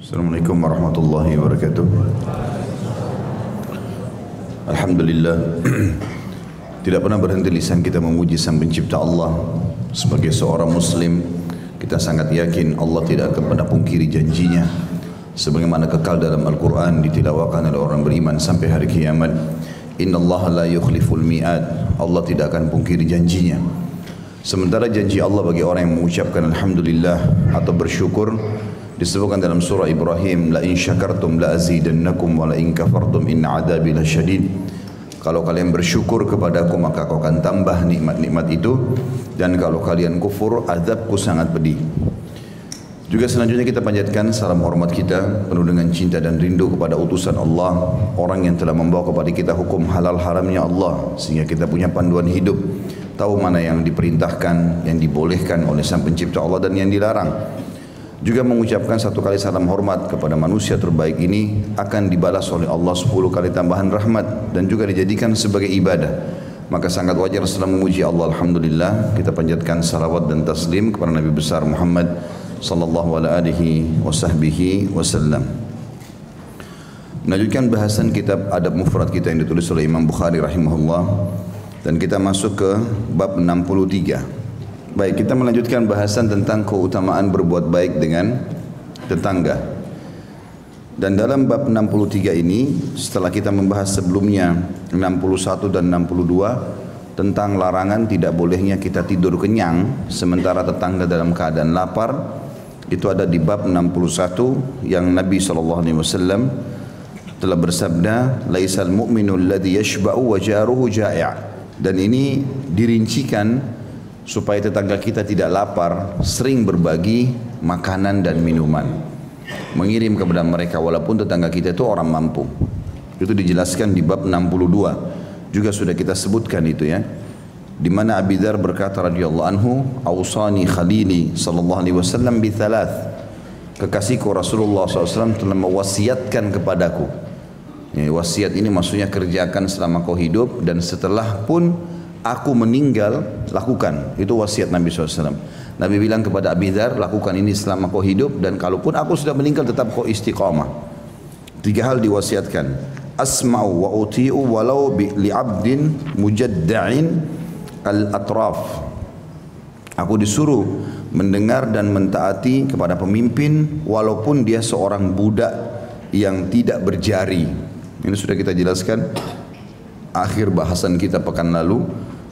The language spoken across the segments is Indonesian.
Assalamualaikum warahmatullahi wabarakatuh. Alhamdulillah, tidak pernah berhenti lisan kita memuji Sang Pencipta Allah. Sebagai seorang muslim, kita sangat yakin Allah tidak akan pernah pungkiri janjinya, sebagaimana kekal dalam Al-Quran ditilawakan oleh orang beriman sampai hari kiamat. Innallaha la yukhliful mi'ad. Allah tidak akan pungkiri janjinya. Sementara janji Allah bagi orang yang mengucapkan Alhamdulillah atau bersyukur disebutkan dalam surah Ibrahim, la in syakartum la azidannakum wa la in kafartum inna adabi lasyadid. Kalau kalian bersyukur kepadaku maka aku akan tambah nikmat-nikmat itu, dan kalau kalian kufur azabku sangat pedih. Juga selanjutnya kita panjatkan salam hormat kita penuh dengan cinta dan rindu kepada utusan Allah, orang yang telah membawa kepada kita hukum halal haramnya Allah, sehingga kita punya panduan hidup, tahu mana yang diperintahkan, yang dibolehkan oleh Sang Pencipta Allah dan yang dilarang. Juga mengucapkan satu kali salam hormat kepada manusia terbaik ini akan dibalas oleh Allah 10 kali tambahan rahmat dan juga dijadikan sebagai ibadah. Maka sangat wajar setelah memuji Allah Alhamdulillah kita panjatkan salawat dan taslim kepada Nabi besar Muhammad sallallahu alaihi wasallam. Melanjutkan bahasan kitab Adab Mufrad kita yang ditulis oleh Imam Bukhari rahimahullah, dan kita masuk ke bab 63. Baik, kita melanjutkan bahasan tentang keutamaan berbuat baik dengan tetangga. Dan dalam bab 63 ini, setelah kita membahas sebelumnya 61 dan 62 tentang larangan tidak bolehnya kita tidur kenyang sementara tetangga dalam keadaan lapar, itu ada di bab 61 yang Nabi SAW telah bersabda, laisal mu'minul ladzi yashba'u wa jaruhu ja'i'. Dan ini dirincikan supaya tetangga kita tidak lapar, sering berbagi makanan dan minuman, mengirim kepada mereka walaupun tetangga kita itu orang mampu. Itu dijelaskan di bab 62. Juga sudah kita sebutkan itu ya, di mana Abi Dzar berkata radhiyallahu anhu, "Ausani khalili sallallahu alaihi wasallam bi thalath." Kekasihku Rasulullah SAW telah mewasiatkan kepadaku. Wasiat ini maksudnya kerjakan selama kau hidup dan setelah pun aku meninggal lakukan. Itu wasiat Nabi SAW. Nabi bilang kepada Abi Dzar, lakukan ini selama kau hidup, dan kalaupun aku sudah meninggal tetap kau istiqamah. 3 hal diwasiatkan. Asma'u wa uti'u walau li'abdin mujadda'in al-atraf. Aku disuruh mendengar dan mentaati kepada pemimpin walaupun dia seorang budak yang tidak berjari. Ini sudah kita jelaskan akhir bahasan kita pekan lalu.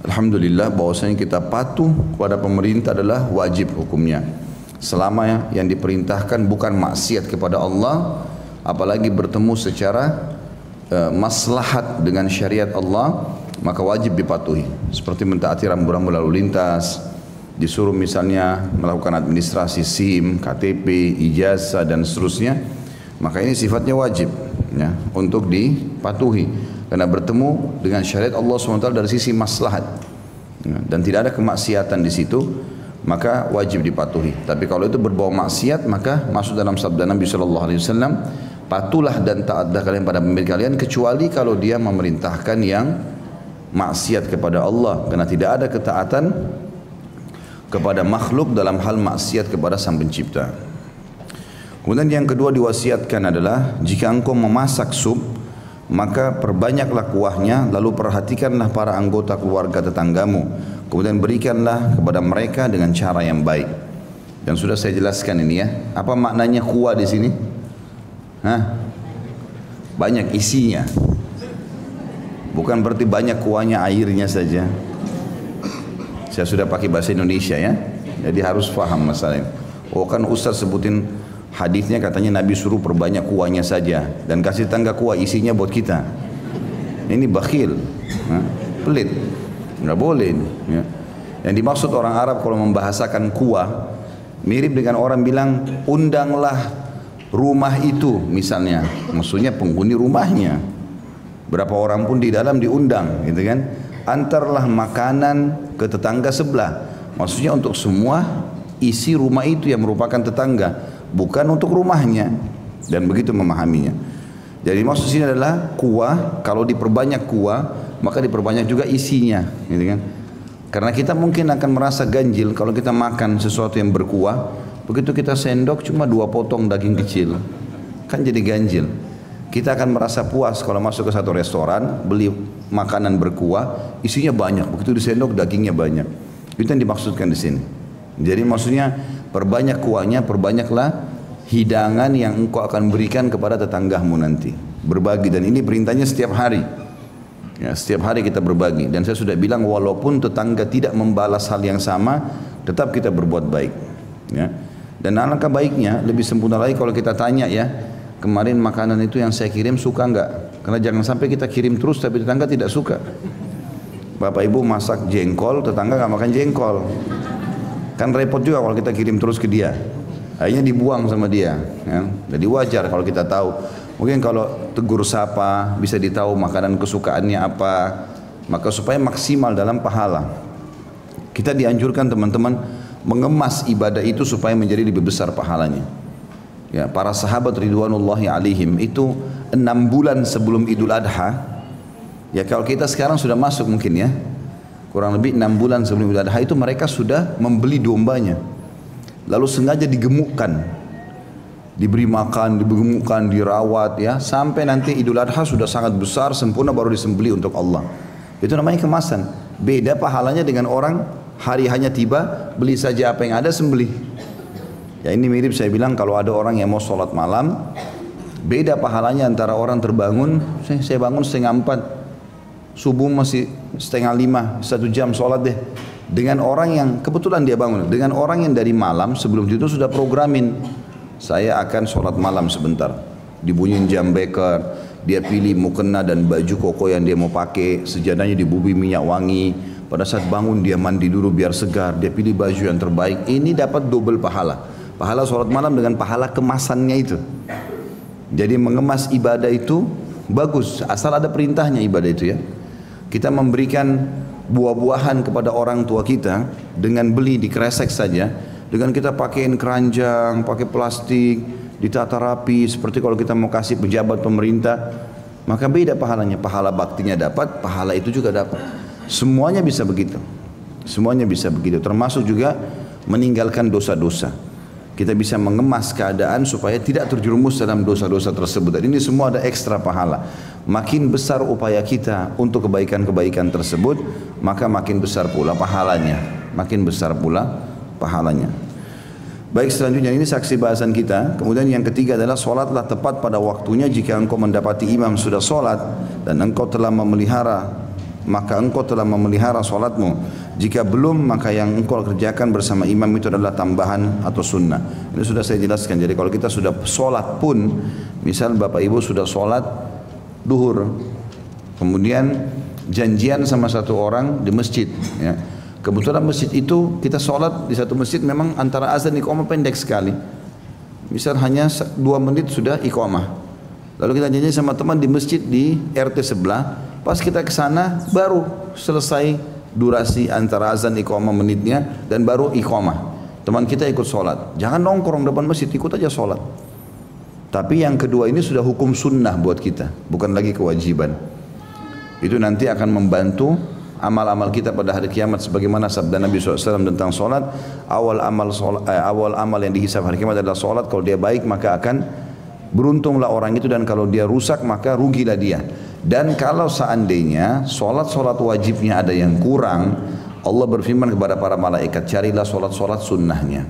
Alhamdulillah bahwasanya kita patuh kepada pemerintah adalah wajib hukumnya. Selama yang diperintahkan bukan maksiat kepada Allah, apalagi bertemu secara maslahat dengan syariat Allah, maka wajib dipatuhi. Seperti mentaati rambu-rambu lalu lintas, disuruh misalnya melakukan administrasi SIM, KTP, ijazah dan seterusnya, maka ini sifatnya wajib ya, untuk dipatuhi. Karena bertemu dengan syariat Allah SWT dari sisi maslahat dan tidak ada kemaksiatan di situ, maka wajib dipatuhi. Tapi kalau itu berbau maksiat, maka masuk dalam sabda Nabi SAW, patuhlah dan taatlah kalian pada pemimpin kalian kecuali kalau dia memerintahkan yang maksiat kepada Allah, karena tidak ada ketaatan kepada makhluk dalam hal maksiat kepada Sang Pencipta. Kemudian yang kedua diwasiatkan adalah jika engkau memasak sup, maka perbanyaklah kuahnya, lalu perhatikanlah para anggota keluarga tetanggamu, kemudian berikanlah kepada mereka dengan cara yang baik. Dan sudah saya jelaskan ini ya, apa maknanya kuah di sini? Banyak isinya, bukan berarti banyak kuahnya airnya saja. Saya sudah pakai bahasa Indonesia ya, jadi harus paham masalah ini. Oh kan Ustaz sebutin hadisnya, katanya Nabi suruh perbanyak kuahnya saja dan kasih tangga kuah isinya buat kita. Ini bakhil, pelit, nggak boleh. Ya. Yang dimaksud orang Arab kalau membahasakan kuah mirip dengan orang bilang undanglah rumah itu misalnya, maksudnya penghuni rumahnya. Berapa orang pun di dalam diundang, gitu kan? Antarlah makanan ke tetangga sebelah, maksudnya untuk semua isi rumah itu yang merupakan tetangga, bukan untuk rumahnya, dan begitu memahaminya. Jadi maksud sini adalah kuah, kalau diperbanyak kuah maka diperbanyak juga isinya, gitu kan? Karena kita mungkin akan merasa ganjil kalau kita makan sesuatu yang berkuah, begitu kita sendok cuma 2 potong daging kecil, kan jadi ganjil. Kita akan merasa puas kalau masuk ke satu restoran, beli makanan berkuah, isinya banyak, begitu disendok dagingnya banyak. Itu yang dimaksudkan di sini. Jadi maksudnya perbanyak kuahnya, perbanyaklah hidangan yang engkau akan berikan kepada tetanggamu nanti. Berbagi, dan ini perintahnya setiap hari. Ya, setiap hari kita berbagi. Dan saya sudah bilang walaupun tetangga tidak membalas hal yang sama, tetap kita berbuat baik. Ya. Dan alangkah baiknya, lebih sempurna lagi kalau kita tanya ya, kemarin makanan itu yang saya kirim suka enggak? Karena jangan sampai kita kirim terus tapi tetangga tidak suka. Bapak ibu masak jengkol, tetangga enggak makan jengkol. Kan repot juga kalau kita kirim terus ke dia. Akhirnya dibuang sama dia. Ya. Jadi wajar kalau kita tahu. Mungkin kalau tegur sapa, bisa ditahu makanan kesukaannya apa. Maka supaya maksimal dalam pahala. Kita dianjurkan teman-teman mengemas ibadah itu supaya menjadi lebih besar pahalanya. Ya, para sahabat ridwanullahi alaihim itu 6 bulan sebelum Idul Adha. Ya kalau kita sekarang sudah masuk mungkin ya. Kurang lebih 6 bulan sebelum Idul Adha itu mereka sudah membeli dombanya. Lalu sengaja digemukkan. Diberi makan, digemukkan, dirawat ya. Sampai nanti Idul Adha sudah sangat besar, sempurna baru disembelih untuk Allah. Itu namanya kemasan. Beda pahalanya dengan orang hari hanya tiba, beli saja apa yang ada, sembelih. Ya ini mirip saya bilang kalau ada orang yang mau sholat malam, beda pahalanya antara orang terbangun, saya bangun 3:30, subuh masih 4:30, 1 jam sholat deh. Dengan orang yang kebetulan dia bangun, dengan orang yang dari malam sebelum itu sudah programin, saya akan sholat malam sebentar. Dibunyiin jam beker, dia pilih mukena dan baju koko yang dia mau pakai, sejadahnya dibubuhi minyak wangi. Pada saat bangun dia mandi dulu biar segar, dia pilih baju yang terbaik. Ini dapat double pahala. Pahala sholat malam dengan pahala kemasannya itu. Jadi mengemas ibadah itu bagus, asal ada perintahnya ibadah itu ya. Kita memberikan buah-buahan kepada orang tua kita dengan beli di kresek saja, dengan kita pakaiin keranjang, pakai plastik, ditata rapi seperti kalau kita mau kasih pejabat pemerintah, maka beda pahalanya. Pahala baktinya dapat, pahala itu juga dapat. Semuanya bisa begitu. Semuanya bisa begitu, termasuk juga meninggalkan dosa-dosa. Kita bisa mengemas keadaan supaya tidak terjerumus dalam dosa-dosa tersebut. Dan ini semua ada ekstra pahala. Makin besar upaya kita untuk kebaikan-kebaikan tersebut, maka makin besar pula pahalanya. Makin besar pula pahalanya. Baik, selanjutnya ini saksi bahasan kita. Kemudian yang ketiga adalah solatlah tepat pada waktunya. Jika engkau mendapati imam sudah solat dan engkau telah memelihara, maka engkau telah memelihara solatmu. Jika belum, maka yang engkau kerjakan bersama imam itu adalah tambahan atau sunnah. Ini sudah saya jelaskan. Jadi kalau kita sudah solat pun, misal bapak ibu sudah solat duhur, kemudian janjian sama satu orang di masjid, ya. Kebetulan masjid itu kita solat di satu masjid memang antara azan dan iqamah pendek sekali. Misal hanya 2 menit sudah iqamah. Lalu kita janji sama teman di masjid di RT sebelah. Pas kita ke sana baru selesai durasi antara azan iqamah menitnya dan baru iqamah. Teman kita ikut sholat. Jangan nongkrong depan masjid, ikut aja sholat. Tapi yang kedua ini sudah hukum sunnah buat kita, bukan lagi kewajiban. Itu nanti akan membantu amal-amal kita pada hari kiamat, sebagaimana sabda Nabi SAW tentang sholat. Awal amal yang dihisab hari kiamat adalah sholat. Kalau dia baik maka akan beruntunglah orang itu, dan kalau dia rusak maka rugilah dia. Dan kalau seandainya solat-solat wajibnya ada yang kurang, Allah berfirman kepada para malaikat, carilah solat-solat sunnahnya.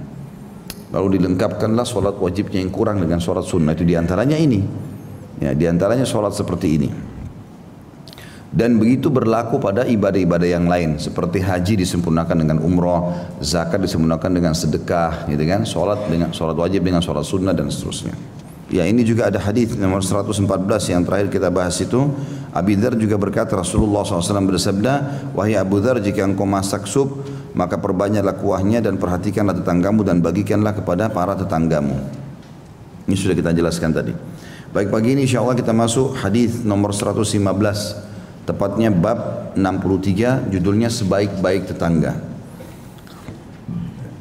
Lalu dilengkapkanlah solat wajibnya yang kurang dengan solat sunnah. Itu diantaranya ini. Ya, diantaranya solat seperti ini. Dan begitu berlaku pada ibadah-ibadah yang lain. Seperti haji disempurnakan dengan umrah, zakat disempurnakan dengan sedekah, gitu kan? Solat dengan solat wajib dengan solat sunnah dan seterusnya. Ya, ini juga ada hadis nomor 114 yang terakhir kita bahas itu. Abi Dzar juga berkata, Rasulullah SAW bersabda, wahai Abu Dzar, jika engkau masak sup, maka perbanyaklah kuahnya dan perhatikanlah tetanggamu dan bagikanlah kepada para tetanggamu. Ini sudah kita jelaskan tadi. Baik, pagi ini insya Allah kita masuk hadis nomor 115, tepatnya bab 63, judulnya sebaik-baik tetangga.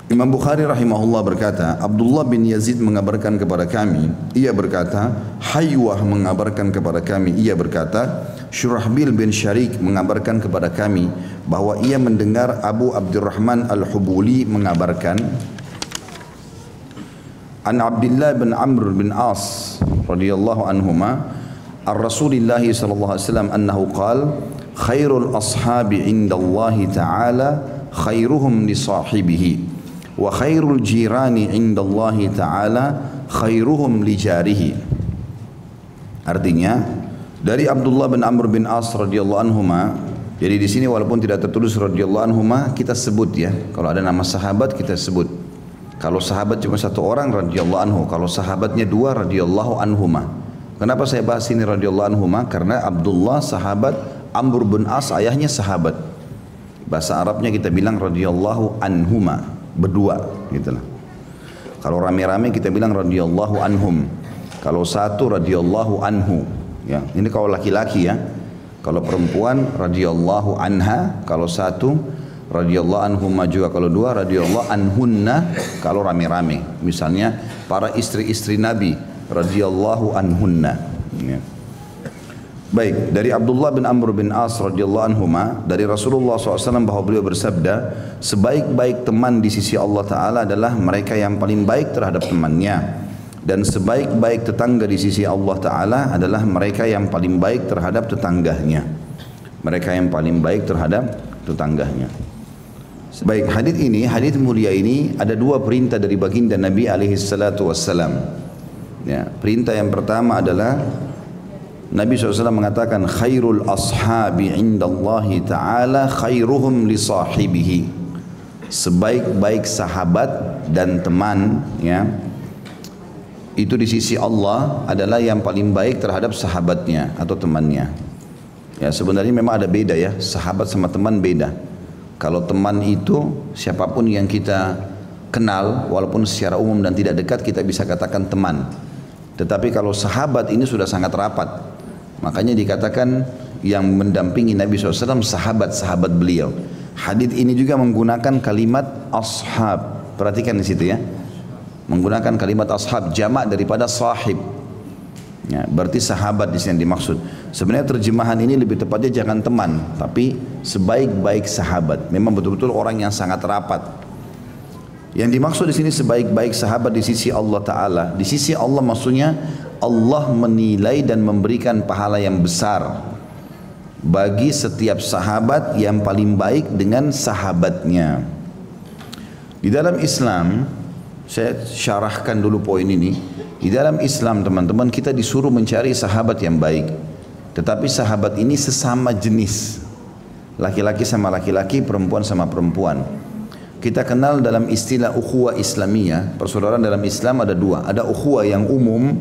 Imam Bukhari rahimahullah berkata, Abdullah bin Yazid mengabarkan kepada kami, ia berkata, Haywah mengabarkan kepada kami, ia berkata, Syurahbil bin Syarik mengabarkan kepada kami bahwa ia mendengar Abu Abdurrahman Al-Hubuli mengabarkan, An Abdullah bin Amr bin As radhiyallahu anhuma ar Rasulillah sallallahu alaihi wasallam annahu qala khairul ashabi indallahi ta'ala khairuhum li sahibihi wa khairul jirani indallahi ta'ala khairuhum li jarihi. Artinya dari Abdullah bin Amr bin As radhiyallahu anhuma. Jadi di sini walaupun tidak tertulis radhiyallahu anhuma kita sebut ya. Kalau ada nama sahabat kita sebut. Kalau sahabat cuma satu orang radhiyallahu anhu, kalau sahabatnya dua radhiyallahu anhuma. Kenapa saya bahas ini radhiyallahu anhuma? Karena Abdullah sahabat, Amr bin As ayahnya sahabat. Bahasa Arabnya kita bilang radhiyallahu anhuma, berdua gitu lah. Kalau rame-rame kita bilang radhiyallahu anhum. Kalau satu radhiyallahu anhu. Ya, ini kalau laki-laki ya. Kalau perempuan radhiyallahu anha, kalau satu radhiyallahu anhumma juga, kalau dua radhiyallahu anhunna kalau rame-rame. Misalnya para istri-istri Nabi radhiyallahu anhunna. Ya. Baik, dari Abdullah bin Amr bin As radhiyallahu anhuma, dari Rasulullah SAW bahwa beliau bersabda, sebaik-baik teman di sisi Allah Ta'ala adalah mereka yang paling baik terhadap temannya. Dan sebaik-baik tetangga di sisi Allah Ta'ala adalah mereka yang paling baik terhadap tetangganya. Mereka yang paling baik terhadap tetangganya. Baik, hadits mulia ini ada dua perintah dari baginda Nabi alaihi salatu wassalam. Ya, perintah yang pertama adalah Nabi SAW mengatakan khairul ashabi indallahi ta'ala khairuhum li sahibihi. Sebaik-baik sahabat dan teman ya, itu di sisi Allah adalah yang paling baik terhadap sahabatnya atau temannya. Ya, sebenarnya memang ada beda ya, sahabat sama teman beda. Kalau teman itu siapapun yang kita kenal, walaupun secara umum dan tidak dekat kita bisa katakan teman. Tetapi kalau sahabat ini sudah sangat rapat. Makanya dikatakan yang mendampingi Nabi SAW sahabat-sahabat beliau. Hadits ini juga menggunakan kalimat ashab. Perhatikan di situ ya. Menggunakan kalimat ashab jamak daripada sahib. Ya, berarti sahabat di sini dimaksud. Sebenarnya terjemahan ini lebih tepatnya jangan teman, tapi sebaik-baik sahabat. Memang betul-betul orang yang sangat rapat. Yang dimaksud di sini sebaik-baik sahabat di sisi Allah Ta'ala. Di sisi Allah maksudnya Allah menilai dan memberikan pahala yang besar bagi setiap sahabat yang paling baik dengan sahabatnya. Di dalam Islam, saya syarahkan dulu poin ini. Di dalam Islam teman-teman kita disuruh mencari sahabat yang baik. Tetapi sahabat ini sesama jenis. Laki-laki sama laki-laki, perempuan sama perempuan. Kita kenal dalam istilah ukhuwah Islamiyah. Persaudaraan dalam Islam ada dua. Ada ukhuwah yang umum,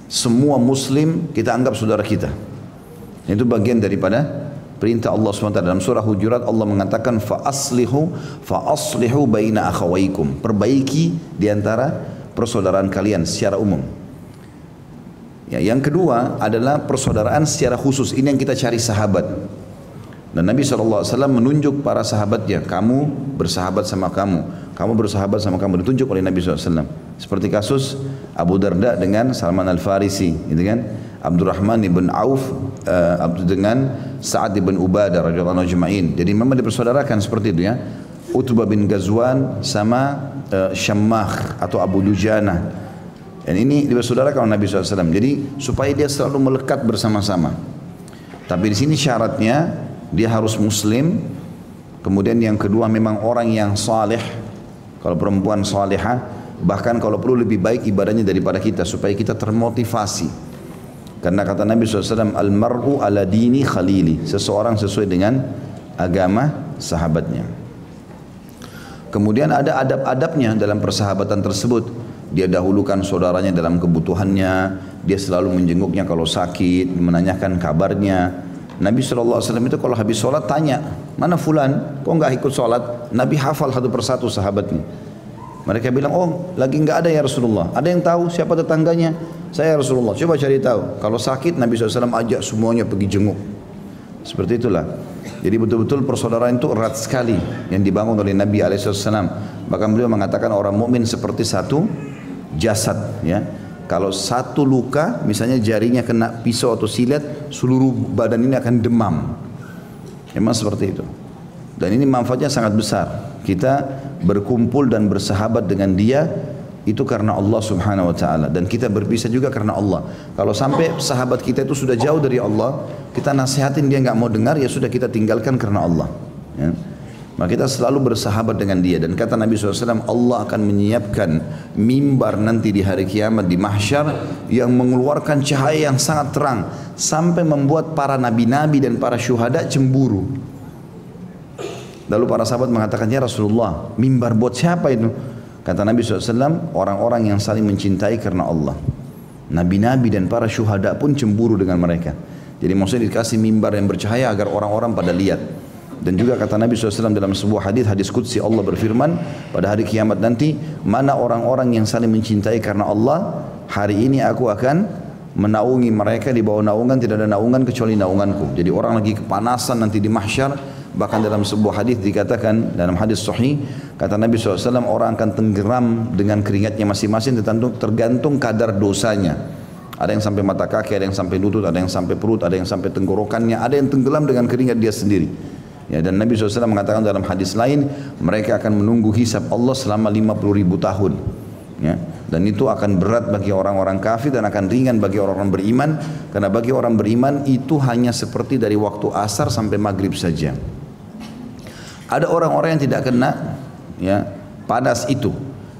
semua muslim kita anggap saudara kita. Itu bagian daripada perintah Allah SWT. Dalam surah Hujurat Allah mengatakan fa'aslihu baina akhawaikum. Perbaiki diantara persaudaraan kalian secara umum. Ya, yang kedua adalah persaudaraan secara khusus. Ini yang kita cari sahabat. Dan Nabi SAW menunjuk para sahabatnya, kamu bersahabat sama kamu, kamu bersahabat sama kamu, ditunjuk oleh Nabi SAW. Seperti kasus Abu Darda dengan Salman Al-Farisi, gitu kan? Abdurrahman ibn Auf dengan Sa'ad ibn Ubadah radhiyallahu anhu ajma'in. Jadi memang dipersaudarakan seperti itu ya. Utbah bin Ghazwan sama Syammah atau Abu Dujana. Dan ini dipersaudarakan oleh Nabi SAW. Jadi supaya dia selalu melekat bersama-sama. Tapi di sini syaratnya dia harus muslim. Kemudian yang kedua memang orang yang saleh. Kalau perempuan salihah, bahkan kalau perlu lebih baik ibadahnya daripada kita supaya kita termotivasi. Karena kata Nabi SAW, al-mar'u ala dini khalili. Seseorang sesuai dengan agama sahabatnya. Kemudian ada adab-adabnya dalam persahabatan tersebut. Dia dahulukan saudaranya dalam kebutuhannya. Dia selalu menjenguknya kalau sakit, menanyakan kabarnya. Nabi SAW itu kalau habis sholat tanya, mana fulan? Kok nggak ikut sholat? Nabi hafal satu persatu sahabatnya. Mereka bilang, oh lagi nggak ada ya Rasulullah. Ada yang tahu siapa tetangganya? Saya Rasulullah. Coba cari tahu. Kalau sakit Nabi SAW ajak semuanya pergi jenguk. Seperti itulah. Jadi betul-betul persaudaraan itu erat sekali yang dibangun oleh Nabi SAW. Bahkan beliau mengatakan orang mukmin seperti satu jasad. Ya. Kalau satu luka, misalnya jarinya kena pisau atau silet, seluruh badan ini akan demam. Memang seperti itu. Dan ini manfaatnya sangat besar. Kita berkumpul dan bersahabat dengan dia itu karena Allah Subhanahu wa taala, dan kita berpisah juga karena Allah. Kalau sampai sahabat kita itu sudah jauh dari Allah, kita nasihatin dia nggak mau dengar, ya sudah kita tinggalkan karena Allah. Ya. Maka kita selalu bersahabat dengan dia, dan kata Nabi SAW, Allah akan menyiapkan mimbar nanti di hari kiamat di mahsyar yang mengeluarkan cahaya yang sangat terang sampai membuat para nabi-nabi dan para syuhada cemburu. Lalu para sahabat mengatakan, ya Rasulullah, mimbar buat siapa itu? Kata Nabi SAW, orang-orang yang saling mencintai karena Allah. Nabi-nabi dan para syuhada pun cemburu dengan mereka. Jadi maksudnya dikasih mimbar yang bercahaya agar orang-orang pada lihat. Dan juga kata Nabi SAW dalam sebuah hadis qudsi, Allah berfirman, pada hari kiamat nanti, mana orang-orang yang saling mencintai karena Allah, hari ini aku akan menaungi mereka di bawah naungan, tidak ada naungan kecuali naunganku. Jadi orang lagi kepanasan nanti di mahsyar. Bahkan dalam sebuah hadis dikatakan, dalam hadis sahih, kata Nabi SAW, orang akan tenggelam dengan keringatnya masing-masing tergantung kadar dosanya. Ada yang sampai mata kaki, ada yang sampai lutut, ada yang sampai perut, ada yang sampai tenggorokannya, ada yang tenggelam dengan keringat dia sendiri. Ya, dan Nabi SAW mengatakan dalam hadis lain, mereka akan menunggu hisab Allah selama 50.000 tahun. Ya, dan itu akan berat bagi orang-orang kafir dan akan ringan bagi orang-orang beriman, karena bagi orang beriman itu hanya seperti dari waktu asar sampai maghrib saja. Ada orang-orang yang tidak kena ya panas itu.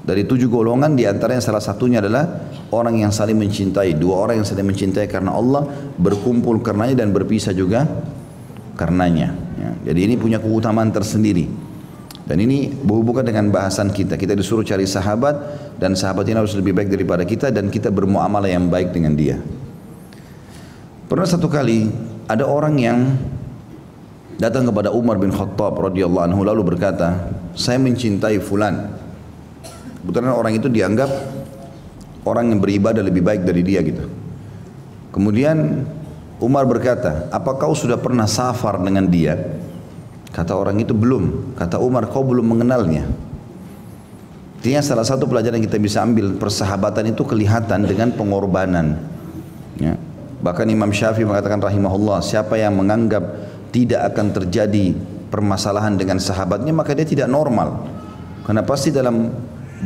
Dari 7 golongan, diantaranya salah satunya adalah orang yang saling mencintai. 2 orang yang saling mencintai karena Allah, berkumpul karenanya dan berpisah juga karenanya. Ya, jadi ini punya keutamaan tersendiri. Dan ini berhubungan dengan bahasan kita. Kita disuruh cari sahabat, dan sahabat ini harus lebih baik daripada kita, dan kita bermuamalah yang baik dengan dia. Pernah satu kali ada orang yang datang kepada Umar bin Khattab radhiyallahu anhu lalu berkata, saya mencintai fulan. Kebetulan orang itu dianggap orang yang beribadah lebih baik dari dia gitu. Kemudian Umar berkata, apa kau sudah pernah safar dengan dia? Kata orang itu, belum. Kata Umar, kau belum mengenalnya. Artinya salah satu pelajaran yang kita bisa ambil, persahabatan itu kelihatan dengan pengorbanan. Ya. Bahkan Imam Syafi'i mengatakan rahimahullah, siapa yang menganggap tidak akan terjadi permasalahan dengan sahabatnya, maka dia tidak normal. Karena pasti dalam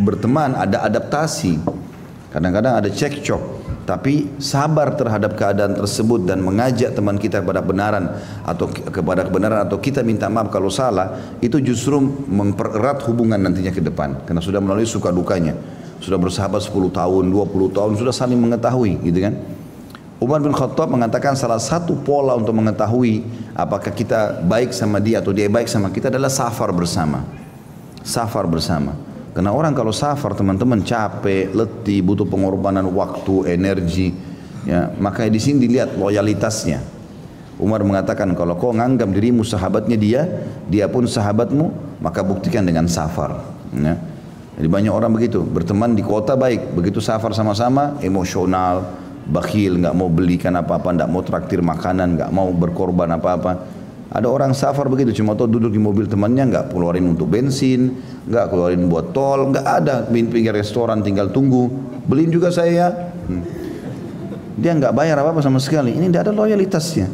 berteman ada adaptasi. Kadang-kadang ada cekcok, tapi sabar terhadap keadaan tersebut dan mengajak teman kita kepada kebenaran atau kita minta maaf kalau salah, itu justru mempererat hubungan nantinya ke depan. Karena sudah melalui suka dukanya, sudah bersahabat 10 tahun, 20 tahun, sudah saling mengetahui, gitu kan? Umar bin Khattab mengatakan salah satu pola untuk mengetahui apakah kita baik sama dia atau dia baik sama kita adalah safar bersama. Safar bersama. Karena orang kalau safar, teman-teman, capek, letih, butuh pengorbanan waktu, energi, ya, maka di sini dilihat loyalitasnya. Umar mengatakan, kalau kau menganggap dirimu sahabatnya dia, dia pun sahabatmu, maka buktikan dengan safar. Ya. Jadi banyak orang begitu, berteman di kota baik, begitu safar sama-sama, emosional, bakhil, nggak mau belikan apa-apa, nggak mau traktir makanan, nggak mau berkorban apa-apa. Ada orang safar begitu, cuma tahu duduk di mobil temannya, nggak keluarin untuk bensin, nggak keluarin buat tol, nggak ada pinggir restoran tinggal tunggu, beliin juga saya. Dia nggak bayar apa-apa sama sekali. Ini tidak ada loyalitasnya,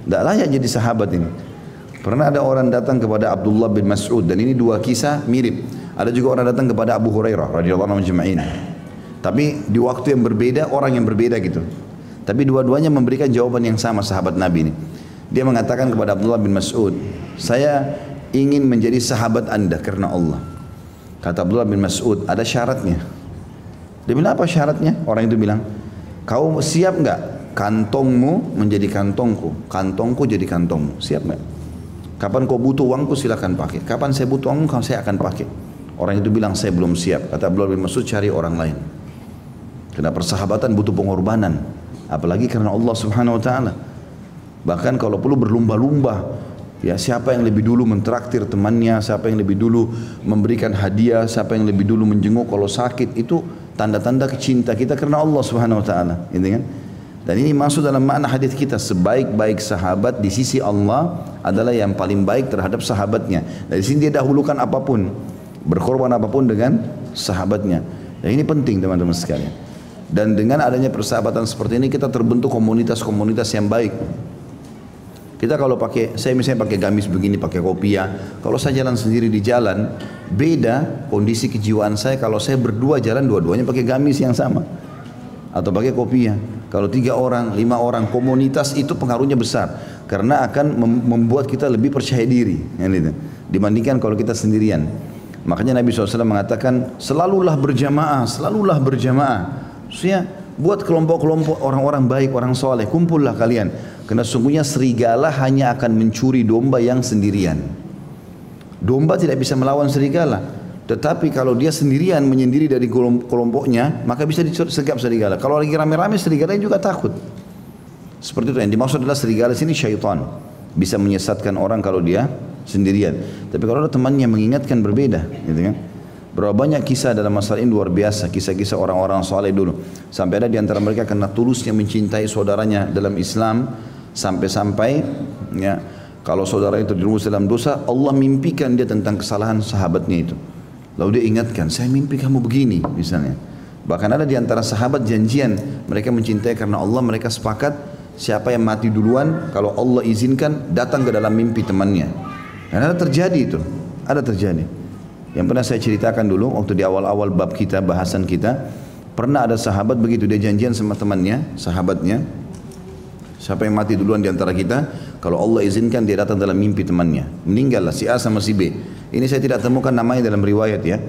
tidak layak jadi sahabat ini. Pernah ada orang datang kepada Abdullah bin Mas'ud, dan ini 2 kisah mirip. Ada juga orang datang kepada Abu Hurairah radhiyallahu anhu ajma'in. Tapi di waktu yang berbeda, orang yang berbeda gitu. Tapi dua-duanya memberikan jawaban yang sama, sahabat Nabi ini. Dia mengatakan kepada Abdullah bin Mas'ud, saya ingin menjadi sahabat anda karena Allah. Kata Abdullah bin Mas'ud, ada syaratnya. Dia bilang, apa syaratnya? Orang itu bilang, kau siap enggak kantongmu menjadi kantongku, kantongku jadi kantongmu, siap enggak? Kapan kau butuh uangku silakan pakai, kapan saya butuh uangku saya akan pakai. Orang itu bilang, saya belum siap. Kata Abdullah bin Mas'ud, cari orang lain. Karena persahabatan butuh pengorbanan, apalagi karena Allah Subhanahu wa taala. Bahkan kalau perlu berlumba-lumba, ya, siapa yang lebih dulu mentraktir temannya, siapa yang lebih dulu memberikan hadiah, siapa yang lebih dulu menjenguk kalau sakit, itu tanda-tanda cinta kita karena Allah Subhanahu wa taala, gitu kan? Dan ini masuk dalam makna hadis kita, sebaik-baik sahabat di sisi Allah adalah yang paling baik terhadap sahabatnya. Dari sini dia dahulukan apapun, berkorban apapun dengan sahabatnya. Dan ini penting teman-teman sekalian. Dan dengan adanya persahabatan seperti ini, kita terbentuk komunitas-komunitas yang baik. Kita kalau pakai, saya misalnya pakai gamis begini, pakai kopiah, kalau saya jalan sendiri di jalan, beda kondisi kejiwaan saya kalau saya berdua jalan dua-duanya pakai gamis yang sama atau pakai kopiah. Kalau 3 orang, 5 orang, komunitas itu pengaruhnya besar karena akan membuat kita lebih percaya diri dibandingkan kalau kita sendirian. Makanya Nabi SAW mengatakan selalulah berjamaah, selalulah berjamaah. Maksudnya buat kelompok-kelompok orang-orang baik, orang soleh, kumpullah kalian. Karena sungguhnya serigala hanya akan mencuri domba yang sendirian. Domba tidak bisa melawan serigala. Tetapi kalau dia sendirian menyendiri dari kelompoknya, maka bisa disergap serigala. Kalau lagi rame-rame serigala juga takut. Seperti itu yang dimaksud adalah serigala sini syaitan. Bisa menyesatkan orang kalau dia sendirian. Tapi kalau ada temannya mengingatkan berbeda, gitu kan? Berapa banyak kisah dalam masalah ini luar biasa, kisah-kisah orang-orang saleh dulu. Sampai ada di antara mereka karena tulusnya mencintai saudaranya dalam Islam, sampai-sampai ya, kalau saudara itu terjerumus dalam dosa, Allah mimpikan dia tentang kesalahan sahabatnya itu. Lalu dia ingatkan, saya mimpi kamu begini misalnya. Bahkan ada di antara sahabat janjian, mereka mencintai karena Allah, mereka sepakat siapa yang mati duluan, kalau Allah izinkan datang ke dalam mimpi temannya. Dan ada terjadi itu, ada terjadi. Yang pernah saya ceritakan dulu waktu di awal-awal bab kita, bahasan kita, pernah ada sahabat begitu, dia janjian sama temannya, sahabatnya, siapa yang mati duluan di antara kita, kalau Allah izinkan dia datang dalam mimpi temannya. Meninggallah si A sama si B. Ini saya tidak temukan namanya dalam riwayat ya.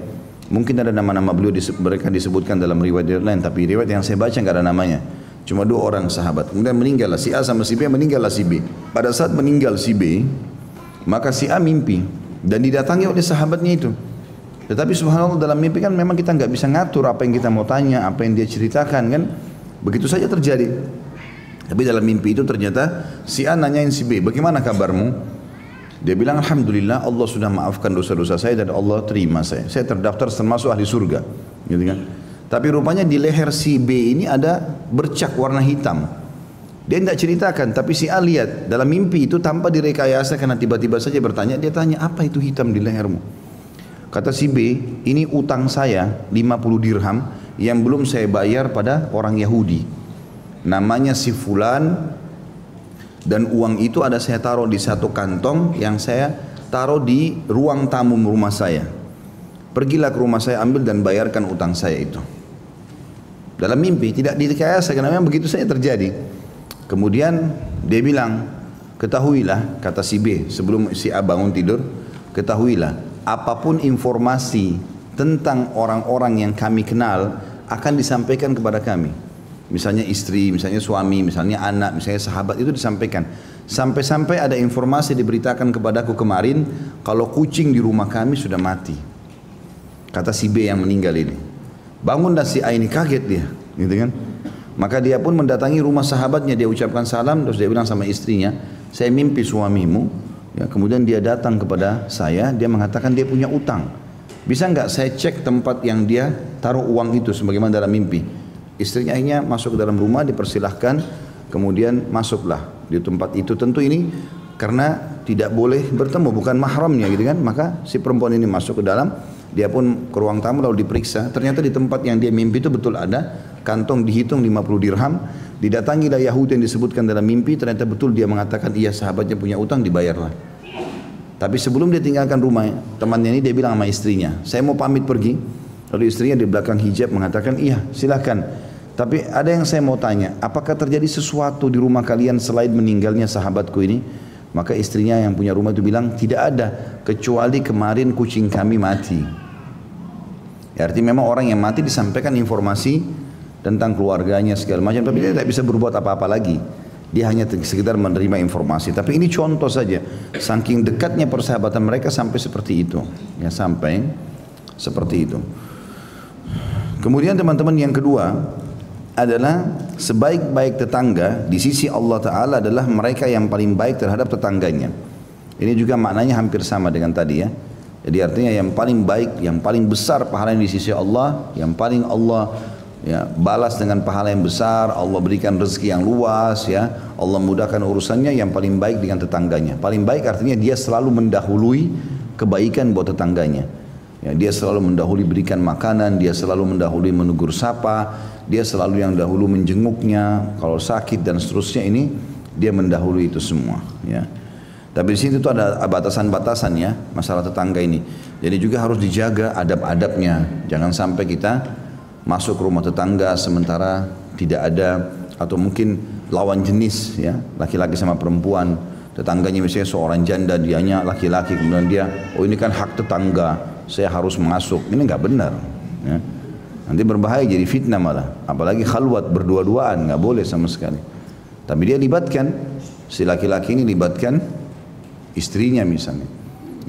Mungkin ada nama-nama beliau mereka disebutkan dalam riwayat lain, tapi riwayat yang saya baca nggak ada namanya. Cuma 2 orang sahabat. Kemudian meninggallah si A sama si B, meninggallah si B. Pada saat meninggal si B, maka si A mimpi dan didatangi oleh sahabatnya itu. Tetapi subhanallah dalam mimpi kan memang kita nggak bisa ngatur apa yang kita mau tanya, apa yang dia ceritakan kan. Begitu saja terjadi. Tapi dalam mimpi itu ternyata si A nanyain si B, bagaimana kabarmu? Dia bilang, alhamdulillah Allah sudah maafkan dosa-dosa saya dan Allah terima saya. Saya terdaftar termasuk ahli surga. Gitu kan? Tapi rupanya di leher si B ini ada bercak warna hitam. Dia tidak ceritakan, tapi si A lihat dalam mimpi itu tanpa direkayasa karena tiba-tiba saja bertanya, dia tanya, apa itu hitam di lehermu? Kata si B, ini utang saya 50 dirham yang belum saya bayar pada orang Yahudi. Namanya si Fulan, dan uang itu ada saya taruh di satu kantong yang saya taruh di ruang tamu rumah saya. Pergilah ke rumah saya, ambil dan bayarkan utang saya itu. Dalam mimpi, tidak direkayasa karena memang begitu saja terjadi. Kemudian dia bilang, ketahuilah, kata si B sebelum si A bangun tidur, ketahuilah, apapun informasi tentang orang-orang yang kami kenal akan disampaikan kepada kami. Misalnya istri, misalnya suami, misalnya anak, misalnya sahabat, itu disampaikan. Sampai-sampai ada informasi diberitakan kepadaku kemarin, kalau kucing di rumah kami sudah mati. Kata si B yang meninggal ini. Bangun dan si A ini kaget dia, gitu kan? Maka dia pun mendatangi rumah sahabatnya, dia ucapkan salam, terus dia bilang sama istrinya, saya mimpi suamimu, ya, kemudian dia datang kepada saya, dia mengatakan dia punya utang. Bisa nggak saya cek tempat yang dia taruh uang itu sebagaimana dalam mimpi? Istrinya akhirnya masuk ke dalam rumah, dipersilahkan, kemudian masuklah di tempat itu. Tentu ini karena tidak boleh bertemu, bukan mahramnya gitu kan. Maka si perempuan ini masuk ke dalam, dia pun ke ruang tamu lalu diperiksa. Ternyata di tempat yang dia mimpi itu betul ada kantong, dihitung 50 dirham. Didatangilah Yahudi yang disebutkan dalam mimpi, ternyata betul dia mengatakan iya sahabatnya punya utang, dibayarlah. Tapi sebelum dia tinggalkan rumah temannya ini, dia bilang sama istrinya, saya mau pamit pergi. Lalu istrinya di belakang hijab mengatakan, iya silakan. Tapi ada yang saya mau tanya, apakah terjadi sesuatu di rumah kalian selain meninggalnya sahabatku ini? Maka istrinya yang punya rumah itu bilang, tidak ada, kecuali kemarin kucing kami mati. Ya, artinya memang orang yang mati disampaikan informasi tentang keluarganya segala macam, tapi dia tidak bisa berbuat apa-apa lagi. Dia hanya sekedar menerima informasi. Tapi ini contoh saja, saking dekatnya persahabatan mereka sampai seperti itu. Ya, sampai seperti itu. Kemudian teman-teman yang kedua adalah sebaik-baik tetangga di sisi Allah Ta'ala adalah mereka yang paling baik terhadap tetangganya. Ini juga maknanya hampir sama dengan tadi ya. Jadi artinya yang paling baik, yang paling besar pahalanya di sisi Allah, yang paling Allah ya, balas dengan pahala yang besar, Allah berikan rezeki yang luas ya, Allah mudahkan urusannya, yang paling baik dengan tetangganya. Paling baik artinya dia selalu mendahului kebaikan buat tetangganya. Ya, dia selalu mendahului berikan makanan, dia selalu mendahului menegur sapa, dia selalu yang dahulu menjenguknya, kalau sakit dan seterusnya ini dia mendahului itu semua. Ya. Tapi di sini tuh ada batasan-batasan ya masalah tetangga ini. Jadi juga harus dijaga adab-adabnya. Jangan sampai kita masuk ke rumah tetangga sementara tidak ada atau mungkin lawan jenis ya, laki-laki sama perempuan. Tetangganya misalnya seorang janda, dianya laki-laki, kemudian dia, oh ini kan hak tetangga, saya harus masuk. Ini nggak benar. Ya. Nanti berbahaya jadi fitnah malah. Apalagi khalwat berdua-duaan, nggak boleh sama sekali. Tapi dia libatkan, si laki-laki ini libatkan istrinya misalnya,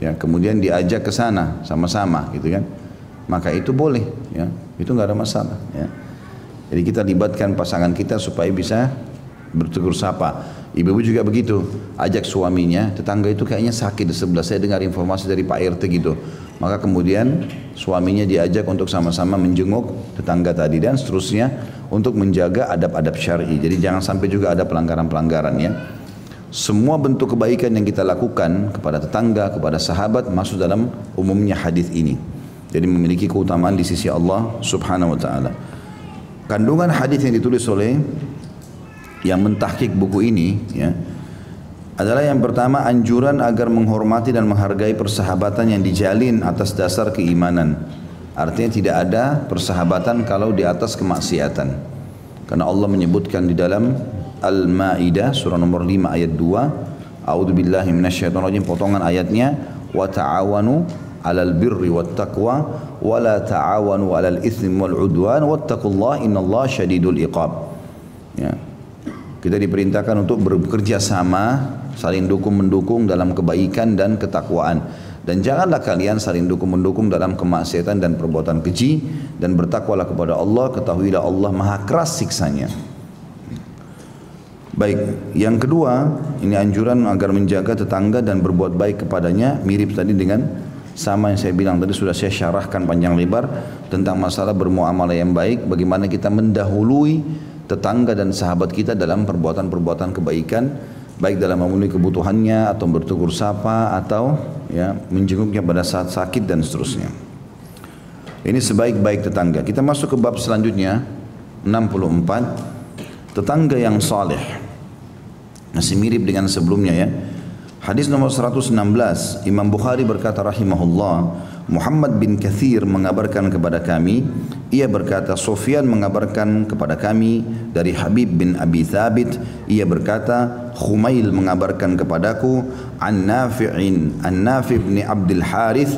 ya kemudian diajak ke sana sama-sama gitu kan, maka itu boleh, ya itu nggak ada masalah. Ya. Jadi kita libatkan pasangan kita supaya bisa bertegur sapa. Ibu-ibu juga begitu, ajak suaminya, tetangga itu kayaknya sakit di sebelah, saya dengar informasi dari Pak RT gitu, maka kemudian suaminya diajak untuk sama-sama menjenguk tetangga tadi dan seterusnya untuk menjaga adab-adab syar'i. Jadi jangan sampai juga ada pelanggaran-pelanggaran ya. Semua bentuk kebaikan yang kita lakukan kepada tetangga, kepada sahabat masuk dalam umumnya hadis ini. Jadi memiliki keutamaan di sisi Allah Subhanahu wa taala. Kandungan hadis yang ditulis oleh yang mentahqiq buku ini ya adalah yang pertama anjuran agar menghormati dan menghargai persahabatan yang dijalin atas dasar keimanan. Artinya tidak ada persahabatan kalau di atas kemaksiatan. Karena Allah menyebutkan di dalam Al-Maidah surah nomor 5 ayat 2, A'udzubillahi minasyaitonirrajim, potongan ayatnya, wa ta'awanu 'alal birri wat taqwa wa la ta'awanu 'alal itsmi wal 'udwan wattaqullaha innallaha syadidul iqab. Ya. Kita diperintahkan untuk bekerja sama, saling dukung-mendukung dalam kebaikan dan ketakwaan. Dan janganlah kalian saling dukung-mendukung dalam kemaksiatan dan perbuatan keji, dan bertakwalah kepada Allah, ketahuilah Allah maha keras siksanya. Baik, yang kedua, ini anjuran agar menjaga tetangga dan berbuat baik kepadanya, mirip tadi dengan sama yang saya bilang tadi, sudah saya syarahkan panjang lebar tentang masalah bermuamalah yang baik, bagaimana kita mendahului tetangga dan sahabat kita dalam perbuatan-perbuatan kebaikan, baik dalam memenuhi kebutuhannya atau bertegur sapa atau ya menjenguknya pada saat sakit dan seterusnya. Ini sebaik-baik tetangga. Kita masuk ke bab selanjutnya 64, tetangga yang saleh. Masih mirip dengan sebelumnya ya. Hadis nomor 116, Imam Bukhari berkata rahimahullah, Muhammad bin Kathir mengabarkan kepada kami, ia berkata Sufyan mengabarkan kepada kami dari Habib bin Abi Thabit, ia berkata Khumail mengabarkan kepadaku an Nafi' bin Abdul Harith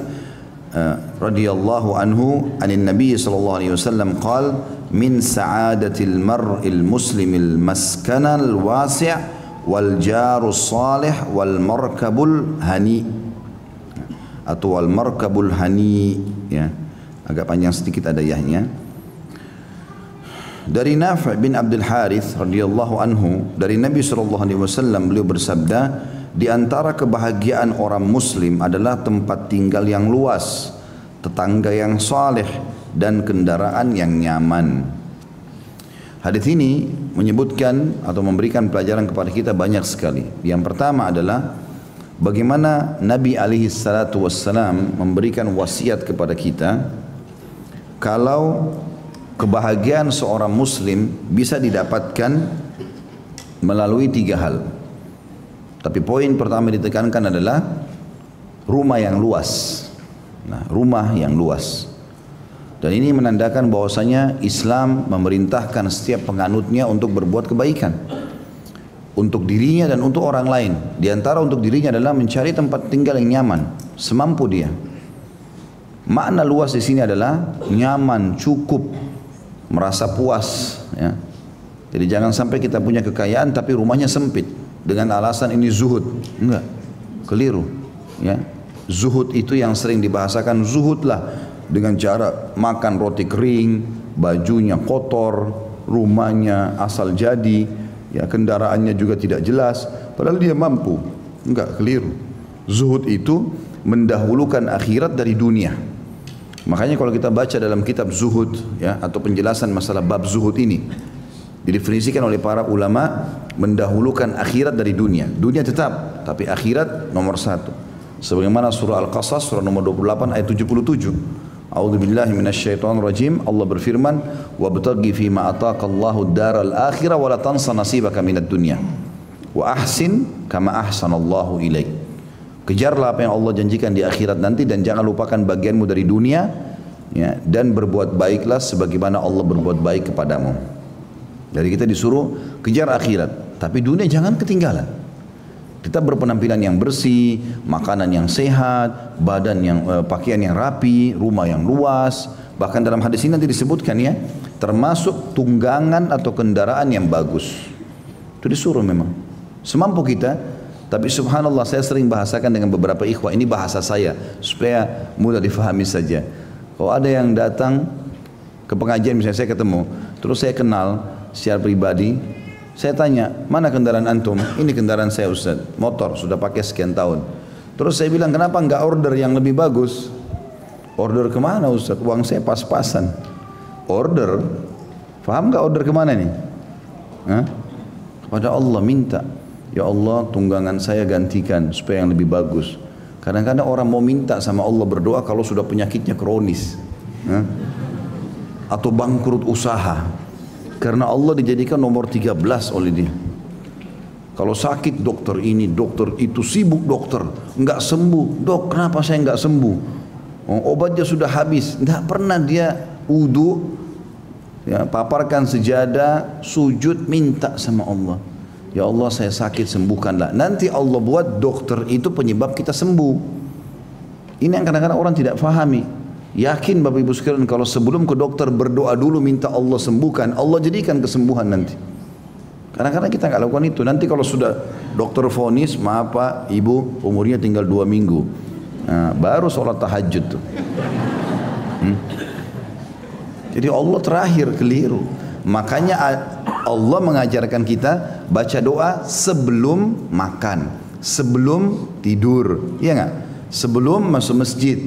radhiyallahu anhu anin Nabi sallallahu alaihi wasallam qala min sa'adatil mar'il muslimil maskanal wasi' wal jarus salih wal markabul hani atau wal markabul hani ya, agak panjang sedikit ada yahnya. Dari Nafi' bin Abdul Harith radhiyallahu anhu dari Nabi sallallahu alaihi wasallam, beliau bersabda, di antara kebahagiaan orang muslim adalah tempat tinggal yang luas, tetangga yang saleh dan kendaraan yang nyaman. Hadis ini menyebutkan atau memberikan pelajaran kepada kita banyak sekali. Yang pertama adalah bagaimana Nabi alaihi salatu wassalam memberikan wasiat kepada kita kalau kebahagiaan seorang muslim bisa didapatkan melalui 3 hal. Tapi poin pertama ditekankan adalah rumah yang luas. Nah, rumah yang luas. Dan ini menandakan bahwasanya Islam memerintahkan setiap penganutnya untuk berbuat kebaikan untuk dirinya dan untuk orang lain. Di antara untuk dirinya adalah mencari tempat tinggal yang nyaman semampu dia. Makna luas di sini adalah nyaman, cukup, merasa puas. Ya. Jadi jangan sampai kita punya kekayaan tapi rumahnya sempit dengan alasan ini zuhud. Enggak, keliru. Ya. Zuhud itu yang sering dibahasakan, zuhudlah dengan cara makan roti kering, bajunya kotor, rumahnya asal jadi, ya kendaraannya juga tidak jelas, padahal dia mampu. Enggak, keliru. Zuhud itu mendahulukan akhirat dari dunia. Makanya kalau kita baca dalam kitab zuhud ya, atau penjelasan masalah bab zuhud ini, didefinisikan oleh para ulama mendahulukan akhirat dari dunia. Dunia tetap, tapi akhirat nomor 1. Sebagaimana surah Al-Qasas surah nomor 28 ayat 77. A'udzubillahi minasyaitonirrajim. Allah berfirman, "Wabtaghi fima ataqallahu ad-daral akhirah wa la tansa nasibaka minad dunya." Wa ahsin kama ahsanallahu ilaik. Kejarlah apa yang Allah janjikan di akhirat nanti dan jangan lupakan bagianmu dari dunia, ya, dan berbuat baiklah sebagaimana Allah berbuat baik kepadamu. Jadi kita disuruh kejar akhirat, tapi dunia jangan ketinggalan. Kita berpenampilan yang bersih, makanan yang sehat, badan yang pakaian yang rapi, rumah yang luas. Bahkan dalam hadis ini nanti disebutkan, ya, termasuk tunggangan atau kendaraan yang bagus. Itu disuruh memang. Semampu kita, tapi subhanallah saya sering bahasakan dengan beberapa ikhwah, ini bahasa saya supaya mudah difahami saja. Kalau ada yang datang ke pengajian, misalnya saya ketemu, terus saya kenal secara pribadi, saya tanya, mana kendaraan antum? Ini kendaraan saya Ustaz, motor, sudah pakai sekian tahun. Terus saya bilang, kenapa enggak order yang lebih bagus? Order kemana Ustaz? Uang saya pas-pasan. Order, paham enggak order kemana nih? Hah? Kepada Allah minta, ya Allah tunggangan saya gantikan supaya yang lebih bagus. Kadang-kadang orang mau minta sama Allah berdoa kalau sudah penyakitnya kronis, atau bangkrut usaha, karena Allah dijadikan nomor 13 oleh dia. Kalau sakit dokter ini, dokter itu, sibuk dokter, enggak sembuh. Dok, kenapa saya enggak sembuh? Obatnya sudah habis. Enggak pernah dia wudu, ya, paparkan sejadah, sujud, minta sama Allah. Ya Allah saya sakit, sembuhkanlah. Nanti Allah buat dokter itu penyebab kita sembuh. Ini yang kadang-kadang orang tidak fahami. Yakin Bapak Ibu sekalian kalau sebelum ke dokter berdoa dulu minta Allah sembuhkan, Allah jadikan kesembuhan nanti. Kadang-kadang kita nggak lakukan itu. Nanti kalau sudah dokter vonis, maaf Pak, Ibu umurnya tinggal 2 minggu. Nah, baru sholat tahajud tuh. Jadi Allah terakhir keliru. Makanya Allah mengajarkan kita baca doa sebelum makan, sebelum tidur, ya nggak? Sebelum masuk masjid,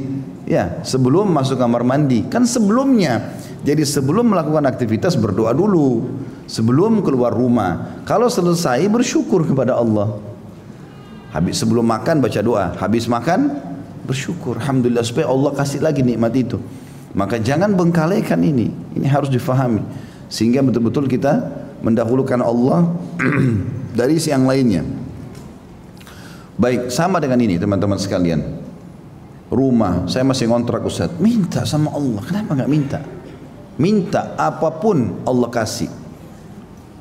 ya, sebelum masuk kamar mandi, kan sebelumnya. Jadi sebelum melakukan aktivitas berdoa dulu, sebelum keluar rumah. Kalau selesai bersyukur kepada Allah. Habis sebelum makan baca doa, habis makan bersyukur, alhamdulillah, supaya Allah kasih lagi nikmat itu. Maka jangan bengkalekan ini harus difahami. Sehingga betul-betul kita mendahulukan Allah dari yang lainnya. Baik, sama dengan ini teman-teman sekalian. Rumah, saya masih ngontrak Ustaz. Minta sama Allah, kenapa enggak minta? Minta apapun Allah kasih.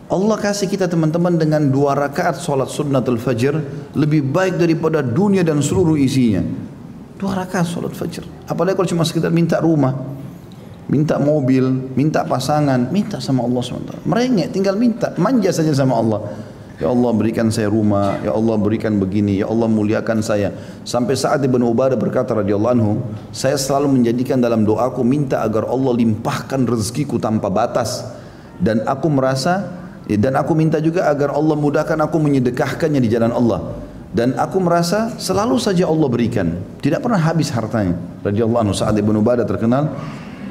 Allah kasih kita teman-teman dengan 2 rakaat solat sunnatul fajr lebih baik daripada dunia dan seluruh isinya. 2 rakaat solat fajr. Apalagi kalau cuma sekedar minta rumah, minta mobil, minta pasangan, minta sama Allah SWT. Merengek, tinggal minta, manja saja sama Allah. Ya Allah berikan saya rumah, ya Allah berikan begini, ya Allah muliakan saya. Sampai saat Ibnu Ubadah berkata radhiyallahu anhu, saya selalu menjadikan dalam doaku minta agar Allah limpahkan rezekiku tanpa batas. Dan aku merasa, dan aku minta juga agar Allah mudahkan aku menyedekahkannya di jalan Allah. Dan aku merasa selalu saja Allah berikan, tidak pernah habis hartanya. Radhiyallahu anhu, Sa'ad Ibnu Ubadah terkenal,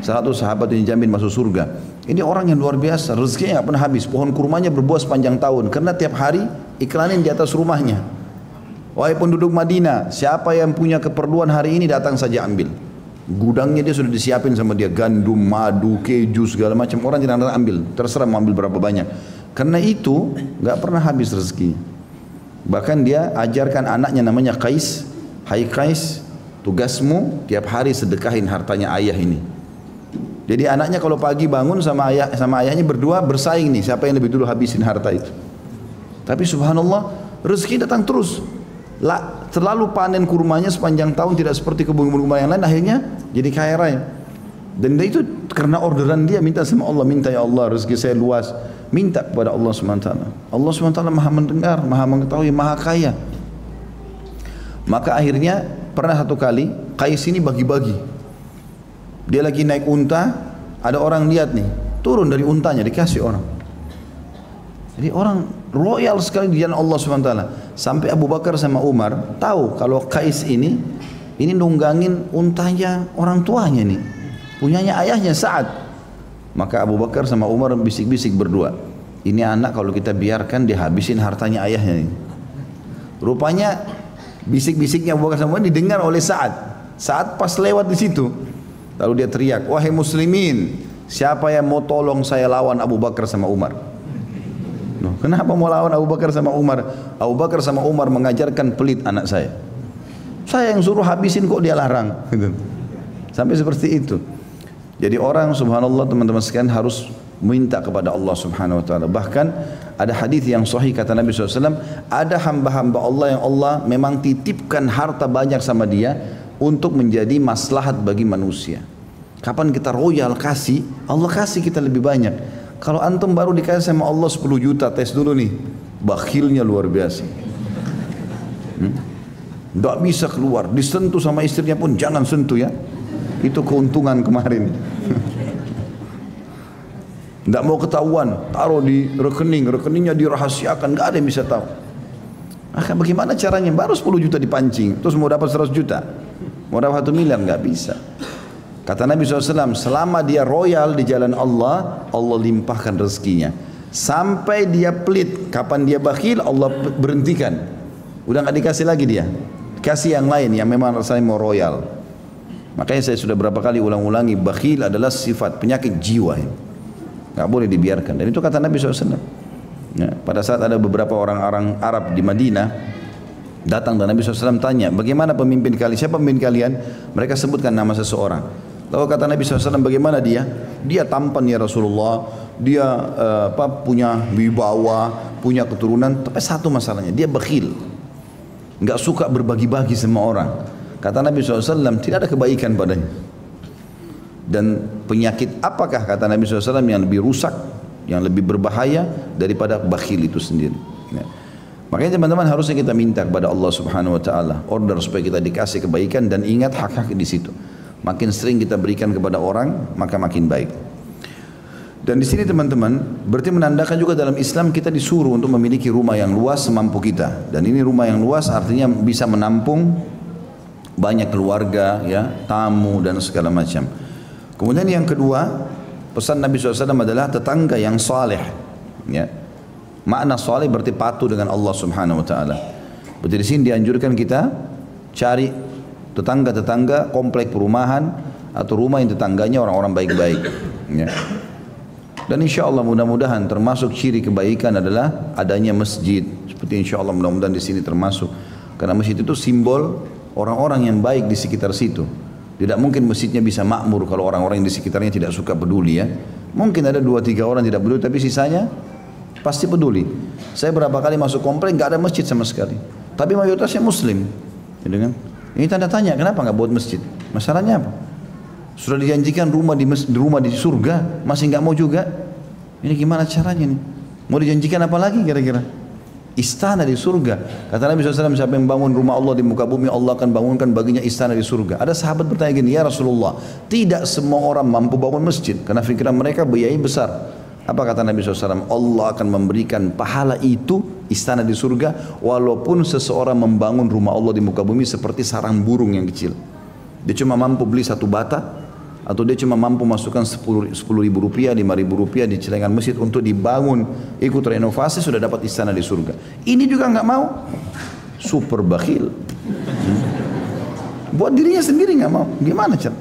salah satu sahabat yang dijamin masuk surga. Ini orang yang luar biasa, rezekinya nggak pernah habis. Pohon kurmanya berbuah sepanjang tahun karena tiap hari iklanin di atas rumahnya. Wahai penduduk Madinah, siapa yang punya keperluan hari ini datang saja ambil. Gudangnya dia sudah disiapin sama dia, gandum, madu, keju, segala macam. Orang tidak datang ambil, terserah mau ambil berapa banyak. Karena itu nggak pernah habis rezekinya. Bahkan dia ajarkan anaknya namanya Qais, hai Qais, tugasmu tiap hari sedekahin hartanya ayah ini. Jadi anaknya kalau pagi bangun sama ayahnya berdua bersaing nih siapa yang lebih dulu habisin harta itu. Tapi subhanallah rezeki datang terus. Terlalu panen kurmanya sepanjang tahun tidak seperti kebun-kebun yang lain, akhirnya jadi kaya raya. Dan itu karena orderan dia minta sama Allah, minta ya Allah rezeki saya luas, minta kepada Allah SWT. Allah SWT maha mendengar, maha mengetahui, maha kaya. Maka akhirnya pernah satu kali Qais ini bagi-bagi. Dia lagi naik unta, ada orang lihat nih, turun dari untanya dikasih orang. Jadi orang royal sekali di jalan Allah SWT. Sampai Abu Bakar sama Umar tahu kalau Qais ini nunggangin untanya orang tuanya nih, punyanya ayahnya Sa'ad. Maka Abu Bakar sama Umar bisik-bisik berdua, ini anak kalau kita biarkan dia habisin hartanya ayahnya nih. Rupanya bisik-bisiknya Abu Bakar sama Umar didengar oleh Sa'ad. Sa'ad pas lewat di situ. Lalu dia teriak, wahai muslimin, siapa yang mau tolong saya lawan Abu Bakar sama Umar? Loh, kenapa mau lawan Abu Bakar sama Umar? Abu Bakar sama Umar mengajarkan pelit anak saya. Saya yang suruh habisin kok dia larang. Sampai seperti itu. Jadi orang subhanallah teman-teman sekalian harus minta kepada Allah subhanahu wa ta'ala. Bahkan ada hadis yang sahih kata Nabi SAW, ada hamba-hamba Allah yang Allah memang titipkan harta banyak sama dia untuk menjadi maslahat bagi manusia. Kapan kita royal kasih, Allah kasih kita lebih banyak. Kalau antum baru dikasih sama Allah 10 juta, tes dulu nih, bakhilnya luar biasa. Tidak bisa keluar, disentuh sama istrinya pun jangan sentuh ya. Itu keuntungan kemarin. Tidak mau ketahuan, taruh di rekening, rekeningnya dirahasiakan, nggak ada yang bisa tahu. Maka bagaimana caranya? Baru 10 juta dipancing, terus mau dapat 100 juta, mau dapat 1 miliar, nggak bisa. Kata Nabi SAW, selama dia royal di jalan Allah, Allah limpahkan rezekinya. Sampai dia pelit, kapan dia bakhil, Allah berhentikan. Udah nggak dikasih lagi dia, kasih yang lain yang memang rasanya mau royal. Makanya saya sudah berapa kali ulang-ulangi, bakhil adalah sifat penyakit jiwa, nggak boleh dibiarkan. Dan itu kata Nabi SAW. Ya, pada saat ada beberapa orang-orang Arab di Madinah datang dan Nabi SAW tanya, bagaimana pemimpin kalian? Siapa pemimpin kalian? Mereka sebutkan nama seseorang. Lalu kata Nabi SAW, bagaimana dia? Dia tampan ya Rasulullah, dia punya wibawa, punya keturunan, tapi satu masalahnya, dia bakhil, nggak suka berbagi-bagi sama orang. Kata Nabi SAW, tidak ada kebaikan padanya. Dan penyakit apakah kata Nabi SAW yang lebih rusak, yang lebih berbahaya daripada bakhil itu sendiri. Ya. Makanya teman-teman harusnya kita minta kepada Allah Subhanahu Wa Taala order supaya kita dikasih kebaikan dan ingat hak-hak di situ. Makin sering kita berikan kepada orang, maka makin baik. Dan di sini teman-teman, berarti menandakan juga dalam Islam kita disuruh untuk memiliki rumah yang luas semampu kita. Dan ini rumah yang luas artinya bisa menampung banyak keluarga, ya, tamu dan segala macam. Kemudian yang kedua, pesan Nabi SAW adalah tetangga yang saleh. Ya. Makna saleh berarti patuh dengan Allah Subhanahu Wa Taala. Berarti di sini dianjurkan kita cari tetangga-tetangga komplek perumahan atau rumah yang tetangganya orang-orang baik-baik. Ya. Dan insya Allah mudah-mudahan termasuk ciri kebaikan adalah adanya masjid. Seperti insya Allah mudah-mudahan di sini termasuk. Karena masjid itu simbol orang-orang yang baik di sekitar situ. Tidak mungkin masjidnya bisa makmur kalau orang-orang yang di sekitarnya tidak suka peduli ya. Mungkin ada 2-3 orang tidak peduli tapi sisanya pasti peduli. Saya berapa kali masuk komplek nggak ada masjid sama sekali. Tapi mayoritasnya muslim. Gitu kan? Ini tanda tanya kenapa nggak buat masjid? Masalahnya apa? Sudah dijanjikan rumah di surga masih nggak mau juga. Ini gimana caranya nih? Mau dijanjikan apa lagi kira-kira? Istana di surga. Kata Nabi SAW, siapa yang bangun rumah Allah di muka bumi, Allah akan bangunkan baginya istana di surga. Ada sahabat bertanya gini, ya Rasulullah, tidak semua orang mampu bangun masjid karena pikiran mereka biaya besar. Apa kata Nabi SAW? Allah akan memberikan pahala itu istana di surga walaupun seseorang membangun rumah Allah di muka bumi seperti sarang burung yang kecil. Dia cuma mampu beli 1 bata atau dia cuma mampu masukkan 10.000 rupiah, 5.000 rupiah di celengan masjid untuk dibangun, ikut renovasi, sudah dapat istana di surga. Ini juga nggak mau, super bakhil. Buat dirinya sendiri nggak mau, gimana cara?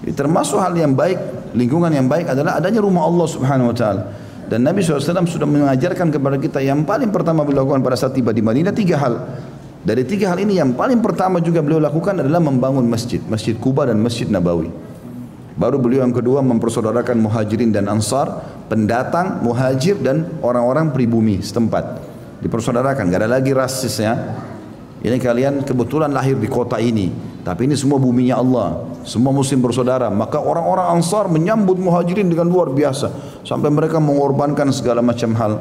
Termasuk hal yang baik, lingkungan yang baik adalah adanya rumah Allah Subhanahu Wa Taala. Dan Nabi SAW sudah mengajarkan kepada kita yang paling pertama beliau lakukan pada saat tiba di Madinah 3 hal. Dari 3 hal ini yang paling pertama juga beliau lakukan adalah membangun masjid. Masjid Quba dan Masjid Nabawi. Baru beliau yang kedua mempersaudarakan muhajirin dan ansar. Pendatang, muhajir dan orang-orang pribumi setempat. Dipersaudarakan, gak ada lagi rasisnya. Ini kalian kebetulan lahir di kota ini. Tapi ini semua buminya Allah. Semua muslim bersaudara. Maka orang-orang ansar menyambut muhajirin dengan luar biasa. Sampai mereka mengorbankan segala macam hal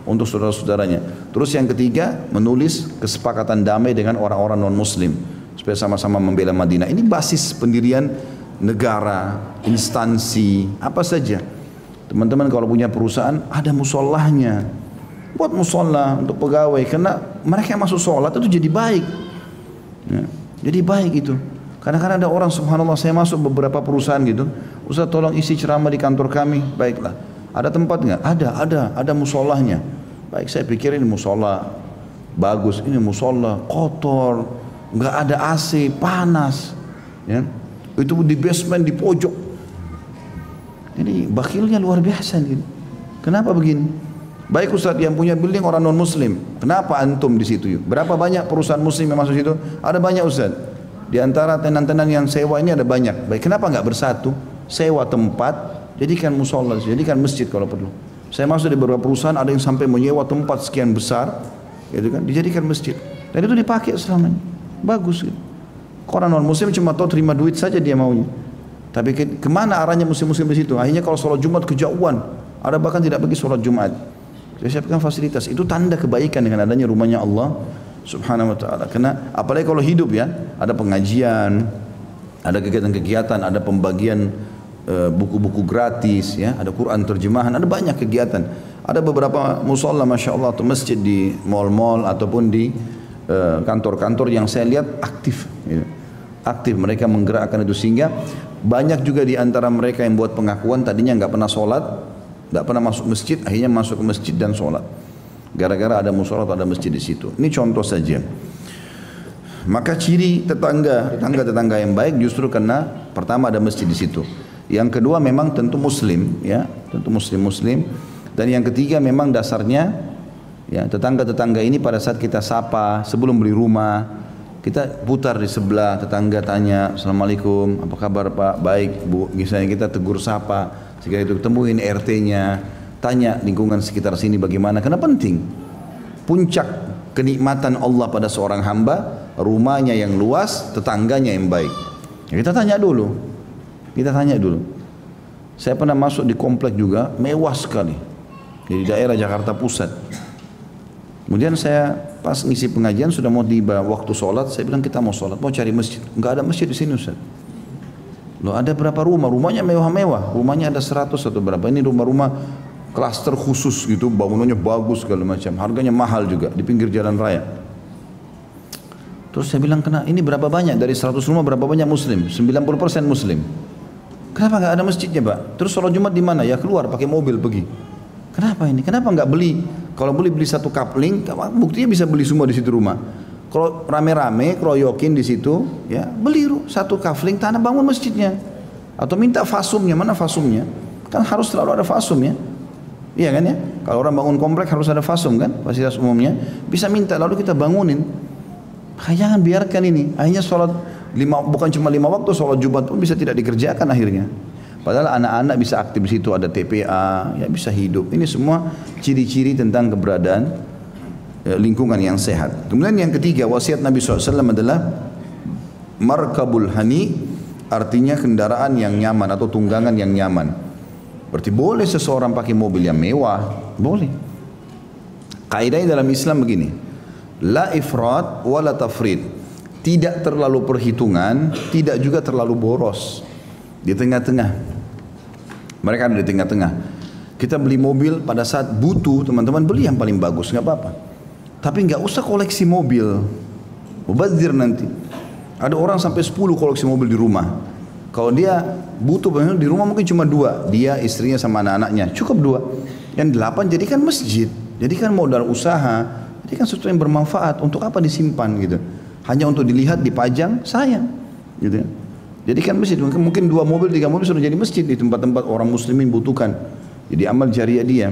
untuk saudara-saudaranya. Terus yang ketiga, menulis kesepakatan damai dengan orang-orang non-muslim supaya sama-sama membela Madinah. Ini basis pendirian negara, instansi, apa saja. Teman-teman kalau punya perusahaan, ada musholahnya. Buat musolah untuk pegawai, karena mereka yang masuk sholat itu jadi baik. Ya, jadi baik itu. Kadang-kadang ada orang, subhanallah, saya masuk beberapa perusahaan gitu, Ustaz tolong isi ceramah di kantor kami. Baiklah. Ada tempat nggak? Ada musolahnya. Baik, saya pikir ini musola bagus, ini musola kotor, nggak ada AC, panas, ya. Itu di basement di pojok. Ini bakhilnya luar biasa nih. Kenapa begini? Baik Ustaz, yang punya building orang non muslim. Kenapa antum di situ? Berapa banyak perusahaan muslim yang masuk situ? Ada banyak Ustaz. Di antara tenan-tenan yang sewa ini ada banyak. Baik, kenapa nggak bersatu? Sewa tempat, jadikan musola, jadikan masjid kalau perlu. Saya masuk di beberapa perusahaan ada yang sampai menyewa tempat sekian besar, gitu kan, dijadikan masjid. Dan itu dipakai selamanya. Bagus gitu. Orang non muslim cuma tahu terima duit saja dia maunya. Tapi kemana arahnya muslim-muslim di situ? Akhirnya kalau sholat Jumat kejauhan, ada bahkan tidak pergi sholat Jumat. Saya siapkan fasilitas. Itu tanda kebaikan dengan adanya rumahnya Allah Subhanahu wa ta'ala. Karena apalagi kalau hidup ya, ada pengajian, ada kegiatan-kegiatan, ada pembagian buku-buku gratis, ya, ada Quran terjemahan, ada banyak kegiatan. Ada beberapa musola Masya Allah atau masjid di mal-mal ataupun di kantor-kantor yang saya lihat aktif, ya. Aktif mereka menggerakkan itu, sehingga banyak juga di antara mereka yang buat pengakuan tadinya nggak pernah sholat, nggak pernah masuk masjid, akhirnya masuk ke masjid dan sholat. Gara-gara ada musola atau ada masjid di situ. Ini contoh saja. Maka ciri tetangga yang baik justru karena pertama ada masjid di situ. Yang kedua memang tentu muslim, ya, tentu muslim. Dan yang ketiga memang dasarnya, ya, tetangga-tetangga ini pada saat kita sapa sebelum beli rumah, kita putar di sebelah, tetangga tanya, Assalamualaikum, apa kabar Pak? Baik Bu. Misalnya kita tegur sapa, sehingga itu temuin RT-nya, tanya lingkungan sekitar sini bagaimana, karena penting. Puncak kenikmatan Allah pada seorang hamba, rumahnya yang luas, tetangganya yang baik. Ya, kita tanya dulu. Saya pernah masuk di komplek juga, mewah sekali, di daerah Jakarta Pusat. Kemudian saya pas ngisi pengajian sudah mau tiba waktu sholat, saya bilang kita mau sholat, mau cari masjid. Enggak ada masjid di sini Ustaz. Loh, ada berapa rumah? Rumahnya mewah-mewah. Rumahnya ada 100 atau berapa. Ini rumah-rumah klaster khusus gitu, bangunannya bagus segala macam. Harganya mahal juga di pinggir jalan raya. Terus saya bilang, ini berapa banyak? Dari 100 rumah berapa banyak muslim? 90% muslim. Kenapa nggak ada masjidnya Pak? Terus sholat Jumat di mana? Ya keluar pakai mobil pergi. Kenapa ini? Kenapa nggak beli? Kalau beli satu kapling, buktinya bisa beli semua di situ rumah. Kalau rame-rame, keroyokin di situ, ya beli satu kapling tanah, bangun masjidnya. Atau minta fasumnya, mana fasumnya? Kan harus selalu ada fasum ya. Iya kan ya? Kalau orang bangun komplek harus ada fasum kan? Fasilitas umumnya. Bisa minta lalu kita bangunin. Jangan biarkan ini. Akhirnya sholat bukan cuma 5 waktu, sholat Jumat pun bisa tidak dikerjakan akhirnya. Padahal anak-anak bisa aktif di situ, ada TPA, ya bisa hidup. Ini semua ciri-ciri tentang keberadaan lingkungan yang sehat. Kemudian yang ketiga, wasiat Nabi SAW adalah markabul hani, artinya kendaraan yang nyaman atau tunggangan yang nyaman. Berarti boleh seseorang pakai mobil yang mewah, boleh. Kaidahnya dalam Islam begini, la ifrat wa la tafrid, tidak terlalu perhitungan, tidak juga terlalu boros, di tengah-tengah. Mereka ada di tengah-tengah. Kita beli mobil pada saat butuh, teman-teman beli yang paling bagus, nggak apa-apa. Tapi nggak usah koleksi mobil, mubazir nanti. Ada orang sampai 10 koleksi mobil di rumah. Kalau dia butuh di rumah mungkin cuma 2, dia, istrinya sama anak-anaknya, cukup 2. Yang 8 jadikan masjid, jadikan modal usaha, jadikan sesuatu yang bermanfaat. Untuk apa disimpan gitu? Hanya untuk dilihat, dipajang, sayang, gitu. Jadikan masjid, mungkin 2 mobil, 3 mobil sudah jadi masjid di tempat-tempat orang muslimin butuhkan. Jadi amal jariah dia.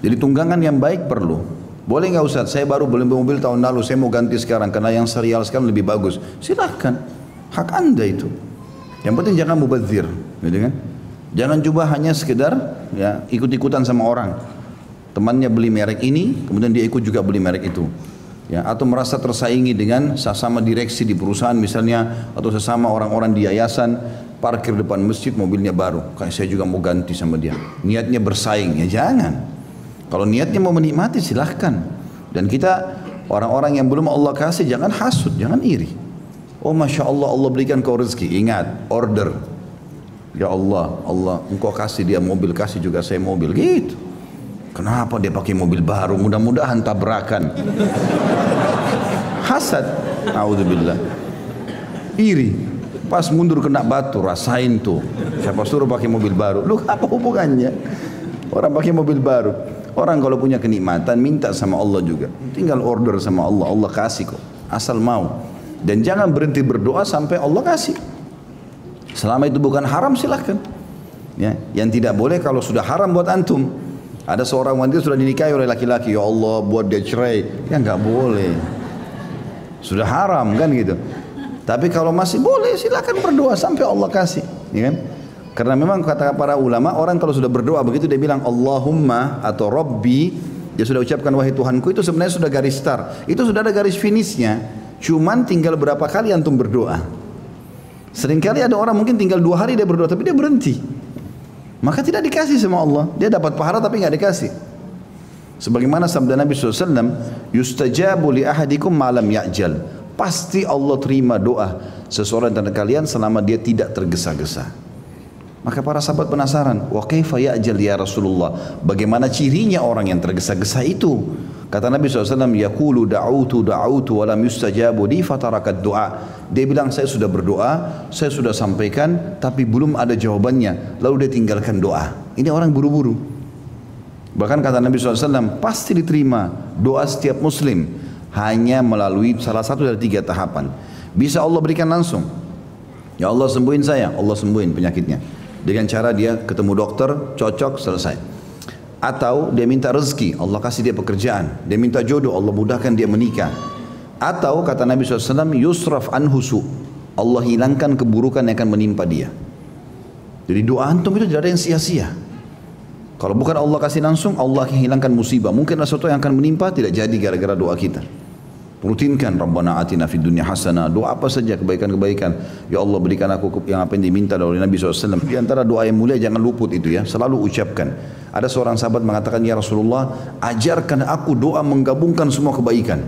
Jadi tunggangan yang baik perlu. Boleh nggak Ustaz? Saya baru beli mobil tahun lalu, saya mau ganti sekarang karena yang serial sekarang lebih bagus. Silahkan, hak Anda itu. Yang penting jangan mubazir, gitu kan? Jangan coba hanya sekedar ya ikut-ikutan sama orang. Temannya beli merek ini, kemudian dia ikut juga beli merek itu. Ya, atau merasa tersaingi dengan sesama direksi di perusahaan misalnya, atau sesama orang-orang di yayasan, parkir depan masjid mobilnya baru, kayak saya juga mau ganti sama dia, niatnya bersaing. Ya jangan. Kalau niatnya mau menikmati silahkan. Dan kita orang-orang yang belum Allah kasih jangan hasud, jangan iri. Oh Masya Allah, Allah berikan kau rezeki, ingat order. Ya Allah, Allah engkau kasih dia mobil, kasih juga saya mobil, gitu. Kenapa dia pakai mobil baru? Mudah-mudahan tabrakan. Hasad. A'udzubillah. Iri. Pas mundur kena batu, rasain tuh. Siapa suruh pakai mobil baru? Lu apa hubungannya? Orang pakai mobil baru. Orang kalau punya kenikmatan minta sama Allah juga. Tinggal order sama Allah, Allah kasih kok. Asal mau. Dan jangan berhenti berdoa sampai Allah kasih. Selama itu bukan haram silahkan. Ya, yang tidak boleh kalau sudah haram buat antum. Ada seorang wanita sudah dinikahi oleh laki-laki, ya Allah buat dia cerai, ya nggak boleh, sudah haram kan gitu. Tapi kalau masih boleh silakan berdoa sampai Allah kasih, ya kan? Karena memang kata para ulama, orang kalau sudah berdoa begitu dia bilang Allahumma atau Rabbi, dia sudah ucapkan wahai Tuhanku, itu sebenarnya sudah garis start, itu sudah ada garis finishnya. Cuman tinggal berapa kali antum berdoa. Seringkali ada orang mungkin tinggal 2 hari dia berdoa tapi dia berhenti. Maka tidak dikasih sama Allah. Dia dapat pahala tapi nggak dikasih. Sebagaimana sabda Nabi SAW, yustajabu li ahadikum malam ya'jal. Pasti Allah terima doa seseorang dari kalian selama dia tidak tergesa-gesa. Maka para sahabat penasaran, wa kaifa ya'jal ya Rasulullah? Bagaimana cirinya orang yang tergesa-gesa itu? Kata Nabi SAW, yaqulu da'utu wa lam yustajabu li fatarakat doa. Dia bilang saya sudah berdoa, saya sudah sampaikan, tapi belum ada jawabannya. Lalu dia tinggalkan doa. Ini orang buru-buru. Bahkan kata Nabi SAW, pasti diterima doa setiap muslim. Hanya melalui salah satu dari 3 tahapan. Bisa Allah berikan langsung. Ya Allah sembuhin saya, Allah sembuhin penyakitnya. Dengan cara dia ketemu dokter, cocok, selesai. Atau dia minta rezeki, Allah kasih dia pekerjaan. Dia minta jodoh, Allah mudahkan dia menikah. Atau kata Nabi SAW, yusraf anhusu, Allah hilangkan keburukan yang akan menimpa dia. Jadi doa antum itu tidak ada yang sia-sia. Kalau bukan Allah kasih langsung, Allah hilangkan musibah. Mungkin ada sesuatu yang akan menimpa, tidak jadi gara-gara doa kita. Rutinkan, Rabbana atina fid dunya hasanah. Doa apa saja kebaikan-kebaikan. Ya Allah berikan aku yang apa yang diminta oleh Nabi SAW. Di antara doa yang mulia jangan luput itu ya. Selalu ucapkan. Ada seorang sahabat mengatakan, ya Rasulullah, ajarkan aku doa menggabungkan semua kebaikan.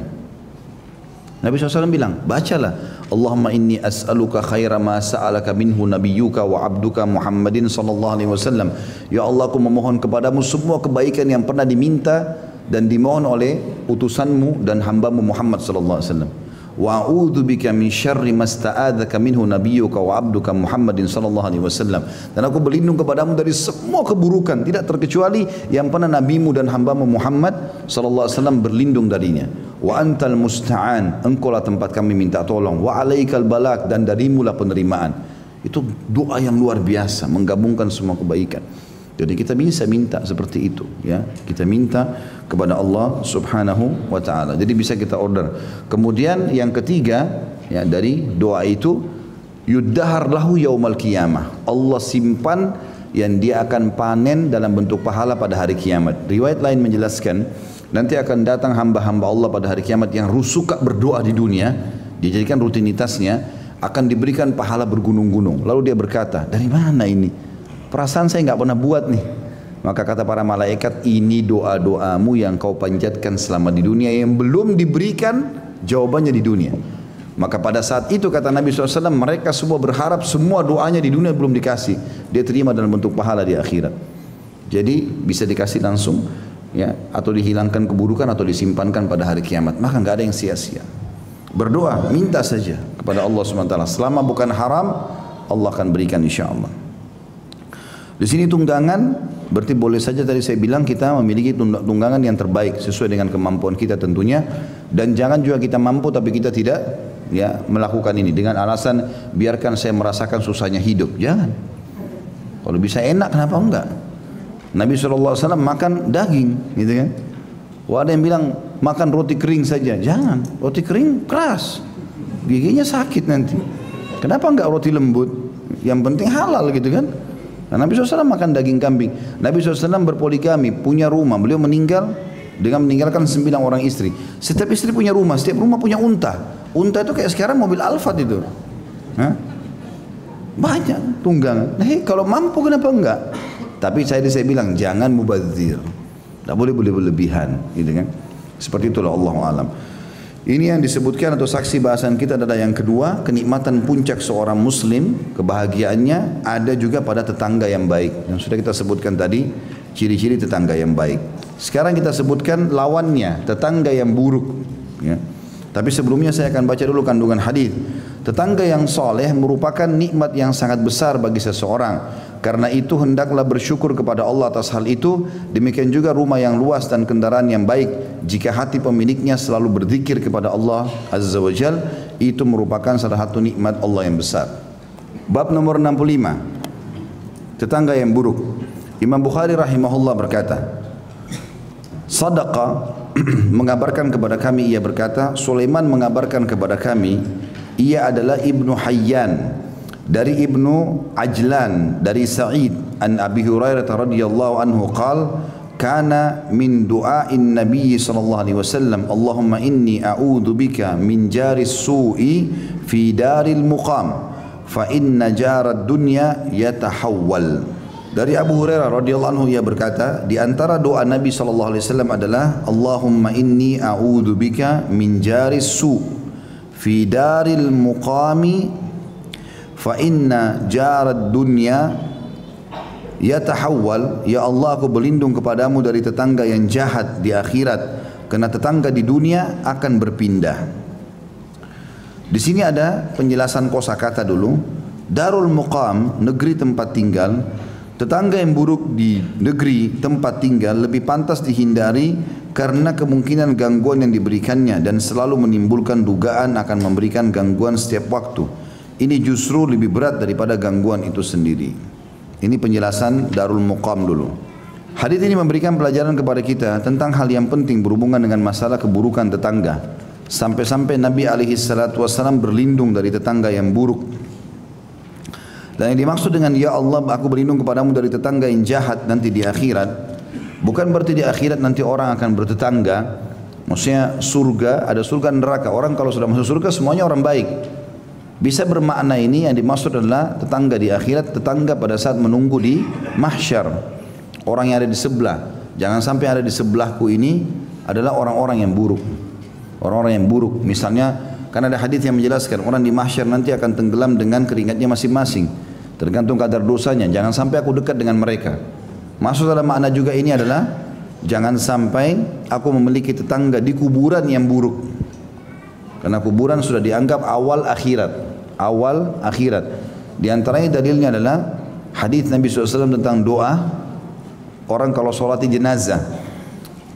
Nabi SAW bilang, bacalah. Allahumma inni as'aluka khaira ma sa'alaka minhu nabiyyuka wa abduka Muhammadin sallallahu alaihi wasallam. Ya Allah, aku memohon kepadamu semua kebaikan yang pernah diminta dan dimohon oleh utusanmu dan hambamu Muhammad sallallahu alaihi wasallam. Wa a'udzubika min syarri masta'adzaka minhu nabiyyuka wa abduka Muhammadin sallallahu alaihi wasallam. Dan aku berlindung kepadamu dari semua keburukan, tidak terkecuali yang pernah nabimu dan hambamu Muhammad sallallahu alaihi wasallam berlindung darinya. Wa antal musta'an, engkaulah tempat kami minta tolong. Wa alaikal balak, dan darimulah penerimaan. Itu doa yang luar biasa, menggabungkan semua kebaikan. Jadi kita bisa minta seperti itu, ya. Kita minta kepada Allah Subhanahu wa taala. Jadi bisa kita order. Kemudian yang ketiga, ya, dari doa itu yuddahar lahu yaumal qiyamah. Allah simpan yang dia akan panen dalam bentuk pahala pada hari kiamat. Riwayat lain menjelaskan, nanti akan datang hamba-hamba Allah pada hari kiamat yang suka berdoa di dunia, dijadikan rutinitasnya, akan diberikan pahala bergunung-gunung. Lalu dia berkata, dari mana ini? Perasaan saya nggak pernah buat nih. Maka kata para malaikat, ini doa-doamu yang kau panjatkan selama di dunia yang belum diberikan jawabannya di dunia. Maka pada saat itu kata Nabi SAW, mereka semua berharap semua doanya di dunia belum dikasih. Dia terima dalam bentuk pahala di akhirat. Jadi bisa dikasih langsung, ya, atau dihilangkan keburukan atau disimpankan pada hari kiamat. Maka nggak ada yang sia-sia. Berdoa, minta saja kepada Allah SWT. Selama bukan haram, Allah akan berikan insya Allah. Di sini tunggangan, berarti boleh saja tadi saya bilang kita memiliki tunggangan yang terbaik sesuai dengan kemampuan kita tentunya. Dan jangan juga kita mampu tapi kita tidak, ya, melakukan ini dengan alasan biarkan saya merasakan susahnya hidup. Jangan. Kalau bisa enak kenapa enggak? Nabi SAW makan daging, gitu kan? Wah, ada yang bilang makan roti kering saja. Jangan, roti kering keras, giginya sakit nanti. Kenapa enggak roti lembut? Yang penting halal, gitu kan? Nah, Nabi SAW makan daging kambing. Nabi SAW berpoligami, punya rumah. Beliau meninggal dengan meninggalkan 9 orang istri. Setiap istri punya rumah, setiap rumah punya unta. Unta itu kayak sekarang mobil Alphard itu. Hah? Banyak tunggangan. Nah, kalau mampu kenapa enggak? Tapi saya bilang jangan mubadzir. Tidak boleh berlebihan, gitu kan? Seperti itulah Allah alam. Ini yang disebutkan atau saksi bahasan kita adalah yang kedua, kenikmatan puncak seorang muslim, kebahagiaannya ada juga pada tetangga yang baik. Yang sudah kita sebutkan tadi, ciri-ciri tetangga yang baik. Sekarang kita sebutkan lawannya, tetangga yang buruk, ya. Tapi sebelumnya saya akan baca dulu kandungan hadis. Tetangga yang soleh merupakan nikmat yang sangat besar bagi seseorang. Karena itu hendaklah bersyukur kepada Allah atas hal itu. Demikian juga rumah yang luas dan kendaraan yang baik. Jika hati pemiliknya selalu berzikir kepada Allah Azza wa Jal, itu merupakan salah satu nikmat Allah yang besar. Bab nomor 65. Tetangga yang buruk. Imam Bukhari rahimahullah berkata, Sadaqa mengabarkan kepada kami, ia berkata, Sulaiman mengabarkan kepada kami, ia adalah Ibnu Hayyan dari Ibnu Ajlan dari Sa'id an Abi Hurairah radhiyallahu anhu qala kana min du'ain Nabi sallallahu alaihi wasallam Allahumma inni a'udzu bika min jaris su'i fi daril muqam fa inna jarad dunya yatahawwal. Dari Abu Hurairah radhiyallahu anhu ia berkata, di antara doa Nabi sallallahu alaihi wasallam adalah Allahumma inni a'udzu bika min jaris su fi daril muqami fa inna jarad dunya yatahawwal. Ya Allah, aku berlindung kepadamu dari tetangga yang jahat di akhirat, karena tetangga di dunia akan berpindah. Di sini ada penjelasan kosakata dulu. Darul muqam, negeri tempat tinggal. Tetangga yang buruk di negeri tempat tinggal lebih pantas dihindari karena kemungkinan gangguan yang diberikannya dan selalu menimbulkan dugaan akan memberikan gangguan setiap waktu. Ini justru lebih berat daripada gangguan itu sendiri. Ini penjelasan Darul Muqam dulu. Hadis ini memberikan pelajaran kepada kita tentang hal yang penting berhubungan dengan masalah keburukan tetangga. Sampai-sampai Nabi SAW berlindung dari tetangga yang buruk. Dan yang dimaksud dengan ya Allah aku berlindung kepadamu dari tetangga yang jahat nanti di akhirat, bukan berarti di akhirat nanti orang akan bertetangga. Maksudnya surga, ada surga neraka. Orang kalau sudah masuk surga semuanya orang baik. Bisa bermakna ini yang dimaksud adalah tetangga di akhirat, tetangga pada saat menunggu di mahsyar. Orang yang ada di sebelah. Jangan sampai ada di sebelahku ini adalah orang-orang yang buruk. Orang-orang yang buruk. Misalnya, karena ada hadis yang menjelaskan orang di mahsyar nanti akan tenggelam dengan keringatnya masing-masing. Tergantung kadar dosanya. Jangan sampai aku dekat dengan mereka. Maksud dalam makna juga ini adalah jangan sampai aku memiliki tetangga di kuburan yang buruk. Karena kuburan sudah dianggap awal akhirat. Awal akhirat. Di antaranya dalilnya adalah hadis Nabi SAW tentang doa orang kalau sholati jenazah.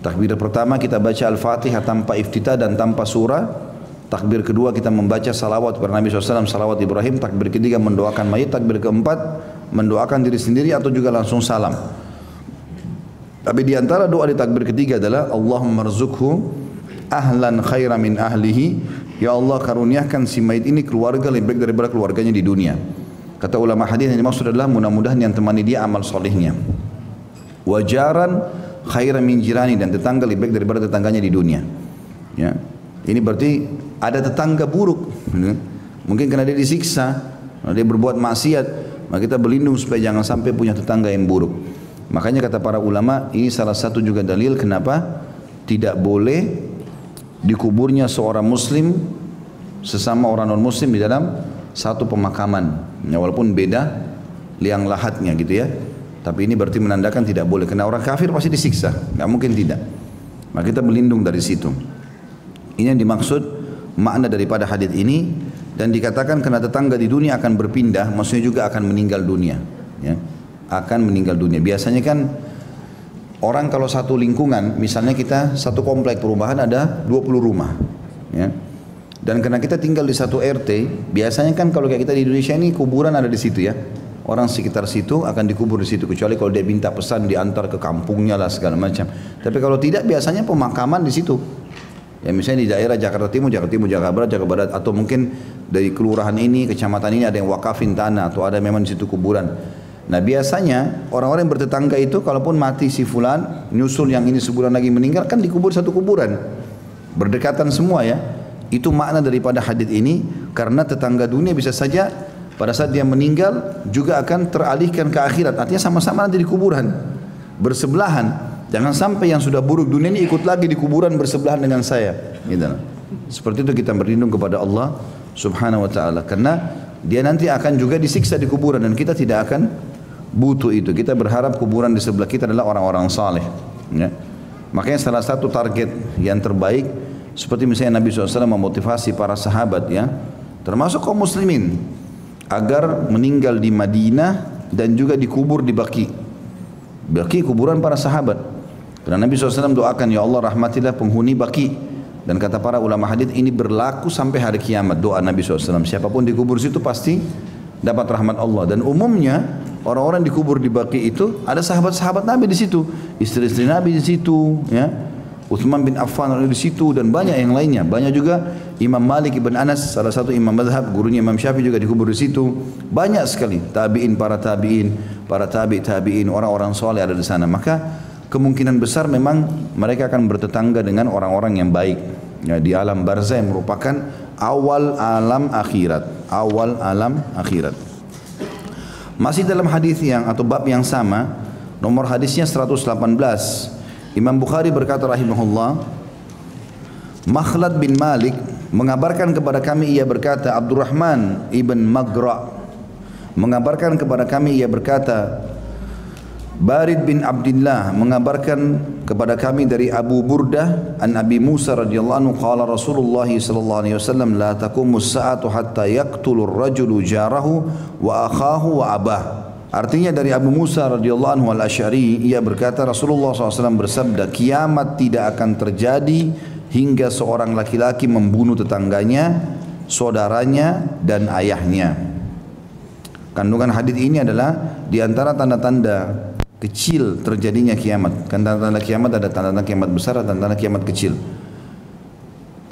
Takbir pertama kita baca Al-Fatihah tanpa iftitah dan tanpa surah. Takbir kedua kita membaca salawat kepada Nabi SAW, salawat Ibrahim. Takbir ketiga mendoakan mayit. Takbir keempat mendoakan diri sendiri atau juga langsung salam. Tapi di antara doa di takbir ketiga adalah Allahumma rzuqhu ahlan khaira min ahlihi. Ya Allah, karuniakan si mayit ini keluarga lebih baik daripada keluarganya di dunia. Kata ulama hadis yang dimaksud adalah mudah-mudahan yang temani dia amal solehnya. Wajaran khaira min jirani, dan tetangga lebih baik daripada tetangganya di dunia. Ya. Ini berarti ada tetangga buruk, mungkin karena dia disiksa, karena dia berbuat maksiat, maka kita berlindung supaya jangan sampai punya tetangga yang buruk. Makanya kata para ulama, ini salah satu juga dalil kenapa tidak boleh dikuburnya seorang muslim sesama orang non muslim di dalam satu pemakaman, ya, walaupun beda liang lahatnya gitu ya. Tapi ini berarti menandakan tidak boleh, karena orang kafir pasti disiksa, nggak mungkin tidak. Maka kita berlindung dari situ. Ini yang dimaksud makna daripada hadis ini. Dan dikatakan karena tetangga di dunia akan berpindah, maksudnya juga akan meninggal dunia, ya. Akan meninggal dunia. Biasanya kan orang kalau satu lingkungan, misalnya kita satu komplek perumahan ada 20 rumah, ya. Dan karena kita tinggal di satu RT, biasanya kan kalau kayak kita di Indonesia ini kuburan ada di situ ya. Orang sekitar situ akan dikubur di situ, kecuali kalau dia minta pesan diantar ke kampungnya lah segala macam. Tapi kalau tidak, biasanya pemakaman di situ. Ya, misalnya di daerah Jakarta Timur, Jakarta Barat, Jakarta Barat, atau mungkin dari kelurahan ini, kecamatan ini ada yang wakafin tanah atau ada memang di situ kuburan. Nah, biasanya orang-orang yang bertetangga itu kalaupun mati si fulan, nyusul yang ini sebulan lagi meninggal, kan dikubur satu kuburan. Berdekatan semua ya. Itu makna daripada hadis ini, karena tetangga dunia bisa saja pada saat dia meninggal juga akan teralihkan ke akhirat. Artinya sama-sama nanti di kuburan, bersebelahan. Jangan sampai yang sudah buruk dunia ini ikut lagi di kuburan bersebelahan dengan saya. Gitu. Seperti itu kita berlindung kepada Allah Subhanahu wa taala, karena dia nanti akan juga disiksa di kuburan dan kita tidak akan butuh itu. Kita berharap kuburan di sebelah kita adalah orang-orang saleh, ya. Makanya salah satu target yang terbaik, seperti misalnya Nabi SAW memotivasi para sahabat, ya, termasuk kaum muslimin, agar meninggal di Madinah dan juga dikubur di Baqi. Baqi kuburan para sahabat. Karena Nabi SAW doakan, ya Allah rahmatilah penghuni Baqi. Dan kata para ulama hadis ini berlaku sampai hari kiamat doa Nabi SAW. Siapapun dikubur situ pasti dapat rahmat Allah. Dan umumnya orang-orang dikubur di Baqi itu ada sahabat-sahabat Nabi di situ, istri-istri Nabi di situ, ya. Uthman bin Affan ada di situ dan banyak yang lainnya. Banyak juga Imam Malik ibn Anas, salah satu imam mazhab, gurunya Imam Syafi'i juga dikubur di situ. Banyak sekali tabi'in, para tabi'in, orang-orang soleh ada di sana. Maka kemungkinan besar memang mereka akan bertetangga dengan orang-orang yang baik. Ya, di alam barzah yang merupakan awal alam akhirat. Awal alam akhirat. Masih dalam hadis yang atau bab yang sama, nomor hadisnya 118. Imam Bukhari berkata rahimahullah, Makhlad bin Malik mengabarkan kepada kami, ia berkata, Abdurrahman ibn Magra mengabarkan kepada kami, ia berkata, Barid bin Abdullah mengabarkan kepada kami dari Abu Burdah an Abi Musa radhiyallahu anhu qala Rasulullah sallallahu alaihi wasallam la taqumus sa'atu hatta yaqtulur rajulu jarahu wa akhahu wa abah. Artinya dari Abu Musa radhiyallahu anhu al-Asy'ari, ia berkata Rasulullah SAW bersabda, kiamat tidak akan terjadi hingga seorang laki-laki membunuh tetangganya, saudaranya dan ayahnya. Kandungan hadis ini adalah di antara tanda-tanda kecil terjadinya kiamat. Kan tanda-tanda kiamat ada tanda-tanda kiamat besar, ada tanda-tanda kiamat kecil.